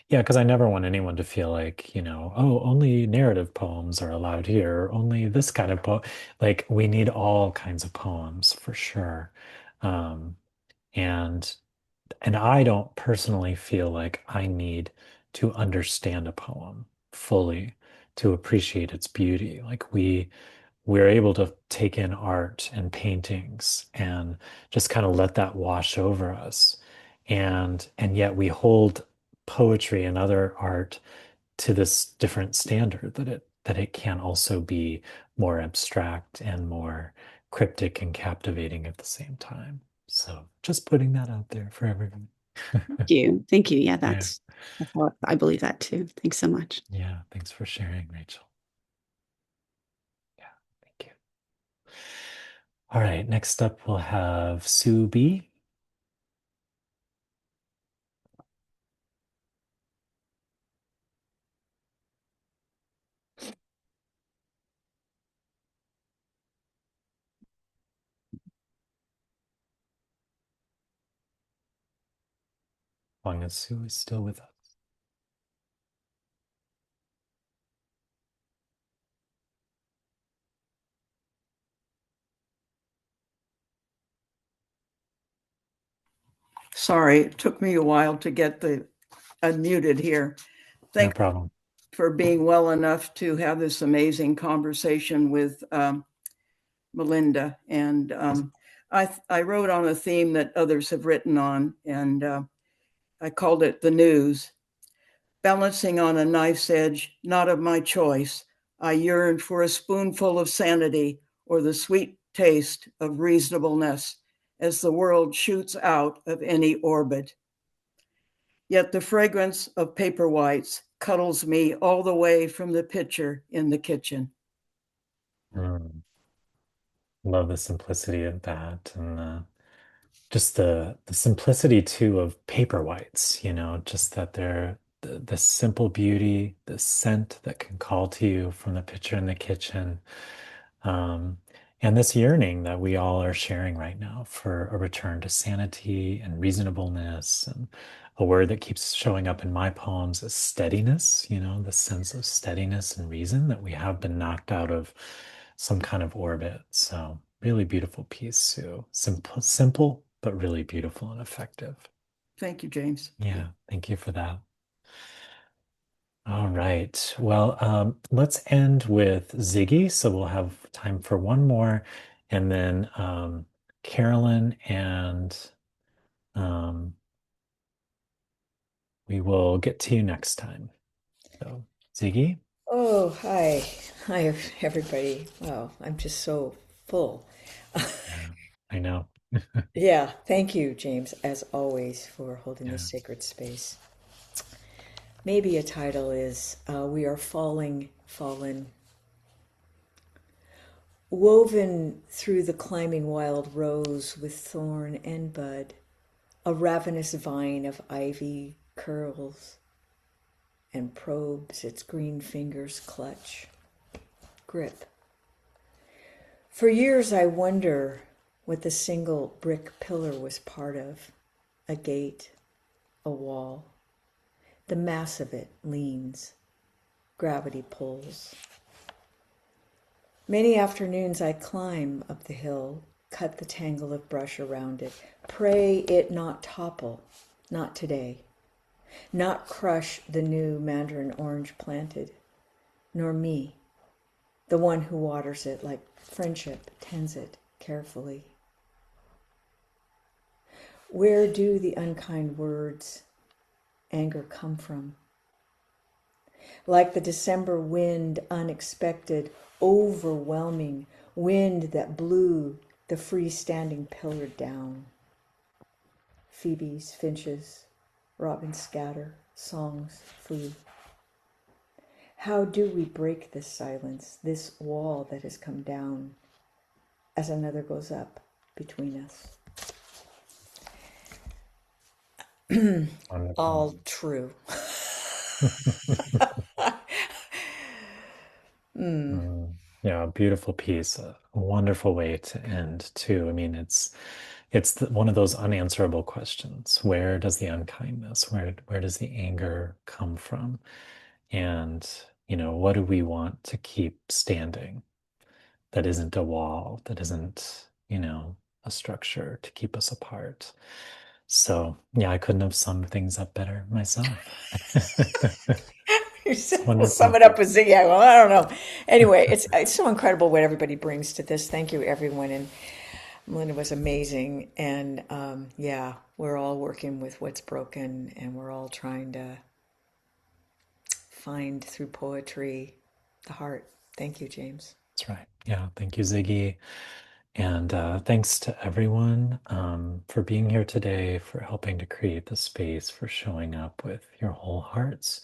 S2: Yeah. Because I never want anyone to feel like, oh, only narrative poems are allowed here, or only this kind of poem. Like, we need all kinds of poems for sure. Um, and I don't personally feel like I need to understand a poem fully to appreciate its beauty. Like, we're able to take in art and paintings and just kind of let that wash over us. And yet we hold poetry and other art to this different standard that it can also be more abstract and more cryptic and captivating at the same time. So just putting that out there for everyone.
S13: Thank you. Thank you. Yeah,
S2: Yeah.
S13: I believe that too. Thanks so much.
S2: Yeah. Thanks for sharing, Rachel. Yeah. Thank you. All right. Next up, we'll have Sue B. As long as Sue is still with us.
S14: Sorry, it took me a while to get the unmuted here.
S2: No problem.
S14: For being well enough to have this amazing conversation with Melinda. And I wrote on a theme that others have written on, and I called it the news. Balancing on a knife's edge, not of my choice, I yearn for a spoonful of sanity or the sweet taste of reasonableness as the world shoots out of any orbit. Yet the fragrance of paper whites cuddles me all the way from the pitcher in the kitchen.
S2: Love the simplicity of that, and just the simplicity too of paper whites, just that they're the simple beauty, the scent that can call to you from the pitcher in the kitchen. Um, and this yearning that we all are sharing right now for a return to sanity and reasonableness. And a word that keeps showing up in my poems is steadiness, the sense of steadiness and reason that we have been knocked out of some kind of orbit. So really beautiful piece, Sue. Simple, but really beautiful and effective.
S14: Thank you, James.
S2: Yeah, thank you for that. All right. Well, let's end with Ziggy. So we'll have time for one more, and then Carolyn, and we will get to you next time. So, Ziggy?
S15: Oh, hi. Hi, everybody. Wow, I'm just so full.
S2: I know.
S15: Yeah, thank you, James, as always, for holding this sacred space. Maybe a title is We Are Falling, Fallen. Woven through the climbing wild rose with thorn and bud, a ravenous vine of ivy curls and probes its green fingers clutch, grip. For years I wonder what the single brick pillar was part of, a gate, a wall. The mass of it leans, gravity pulls. Many afternoons I climb up the hill, cut the tangle of brush around it, pray it not topple, not today, not crush the new mandarin orange planted, nor me, the one who waters it like friendship tends it carefully. Where do the unkind words, anger come from? Like the December wind, unexpected, overwhelming wind that blew the freestanding pillar down. phoebes, finches, robins scatter, songs flee. How do we break this silence, this wall that has come down as another goes up between us? All true.
S2: Yeah, beautiful piece, a wonderful way to end too. I mean, it's one of those unanswerable questions. Where does the unkindness, where does the anger come from? And, what do we want to keep standing that isn't a wall, that isn't, a structure to keep us apart? So, yeah, I couldn't have summed things up better myself.
S15: We'll sum it up with Ziggy. Well, I don't know. Anyway, it's so incredible what everybody brings to this. Thank you, everyone. And Melinda was amazing. And yeah, we're all working with what's broken, and we're all trying to find through poetry the heart. Thank you, James.
S2: That's right. Yeah, thank you, Ziggy. And thanks to everyone for being here today, for helping to create the space, for showing up with your whole hearts.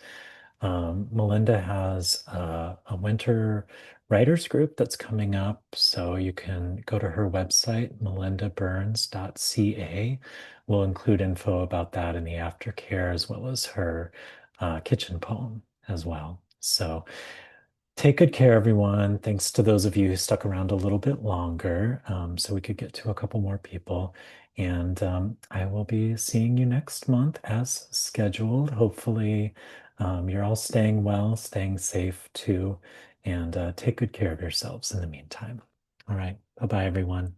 S2: Melinda has a winter writers group that's coming up, so you can go to her website, melindaburns.ca. We'll include info about that in the aftercare, as well as her kitchen poem as well. So take good care, everyone. Thanks to those of you who stuck around a little bit longer, so we could get to a couple more people. And I will be seeing you next month as scheduled. Hopefully, you're all staying well, staying safe too, and take good care of yourselves in the meantime. All right. Bye-bye, everyone.